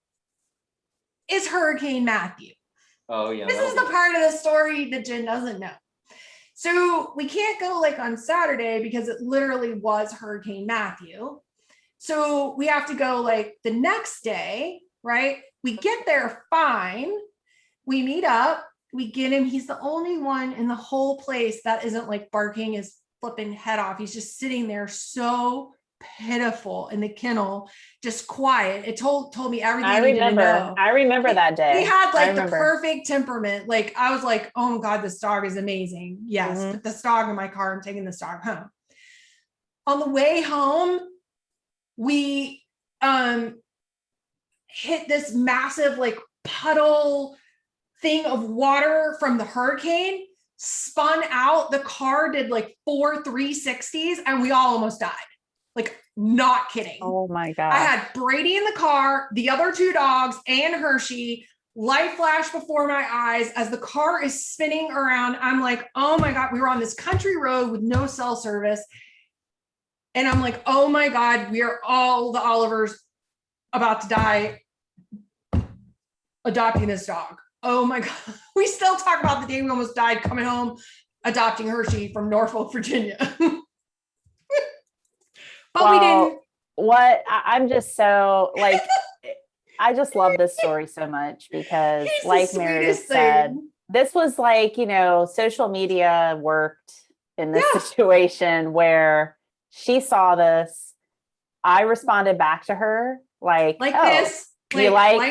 is Hurricane Matthew. Oh yeah. This is the part of the story that Jen doesn't know. So we can't go like on Saturday because it literally was Hurricane Matthew. So we have to go like the next day, right? We get there fine. We meet up, we get him. He's the only one in the whole place that isn't like barking his flipping head off. He's just sitting there so pitiful in the kennel, just quiet. It told me everything I needed to know. I remember that day. He had like the perfect temperament. Like I was like, oh my God, this dog is amazing. Yes, put this dog in my car. I'm taking this dog home. On the way home, we hit this massive like puddle thing of water from the hurricane, spun out. The car did like 4 360s and we all almost died. Like, not kidding. Oh my God. I had Brady in the car, the other 2 dogs, and Hershey. Light flashed before my eyes as the car is spinning around. I'm like, oh my God, we were on this country road with no cell service. And I'm like, oh my God, we are all the Olivers about to die adopting this dog. Oh my God. We still talk about the day we almost died coming home, adopting Hershey from Norfolk, Virginia. But we didn't. I'm just so like, I just love this story so much because like Meredith said, this was like, social media worked in this situation where she saw this. I responded back to her like this. You like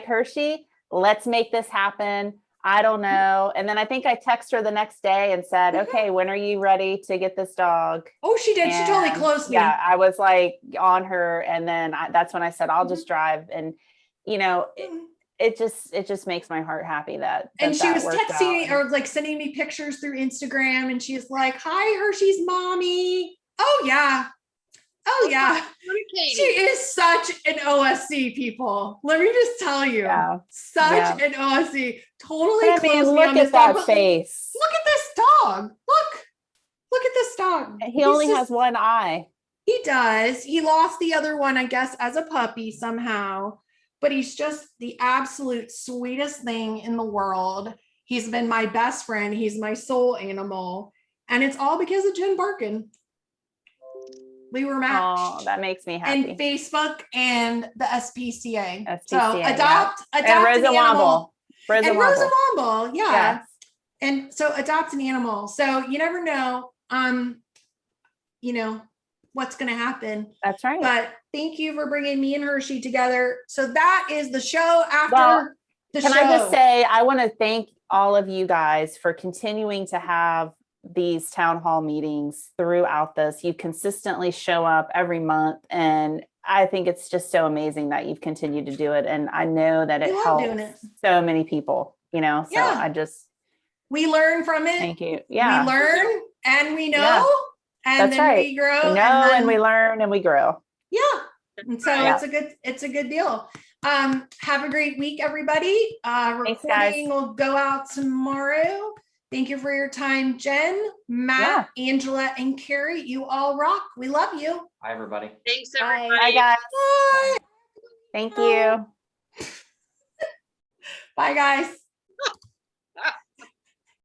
Hershey? Let's make this happen. I don't know. And then I think I texted her the next day and said, okay, when are you ready to get this dog? Oh, she did. She totally closed me. Yeah, I was like on her. And then that's when I said, I'll just drive. And, it just makes my heart happy that and she was texting me out. or like sending me pictures through Instagram. And she's like, hi, Hershey's mommy. Oh, yeah. Oh, yeah. She is such an OSC, people. Let me just tell you. Yeah. Such an OSC. Totally closed me look on at this that dog. face. Look at this dog. Look at this dog. He only has one eye. He does. He lost the other one, I guess, as a puppy somehow. But he's just the absolute sweetest thing in the world. He's been my best friend. He's my soul animal. And it's all because of Jen Barkan. We were matched. Oh, that makes me And happy. Facebook and the SPCA. So SPCA, adopt And an Rosa animal. Womble. Rosa And Rosa Womble. Womble, yeah. Yes. And so adopt an animal. So you never know, you know, what's going to happen. That's right. But thank you for bringing me and Hershey together. So that is the show after Well, the Can show. I just say, I want to thank all of you guys for continuing to have these town hall meetings throughout this. You consistently show up every month, and I think it's just so amazing that you've continued to do it. And I know that it We love doing helps it. so many people, you know, so Yeah. I just We learn from it. thank you. Yeah. We learn and we know, Yeah. and That's then right. we grow. We know and and we learn and we grow. Yeah. And so Yeah. it's a good deal. Have a great week, everybody. Thanks, guys. Recording will go out tomorrow. Thank you for your time, Jen, Matt, Angela, and Kerry. You all rock. We love you. Hi, everybody. Thanks, Bye. everybody. Bye, guys. Bye. Thank you. Bye, guys.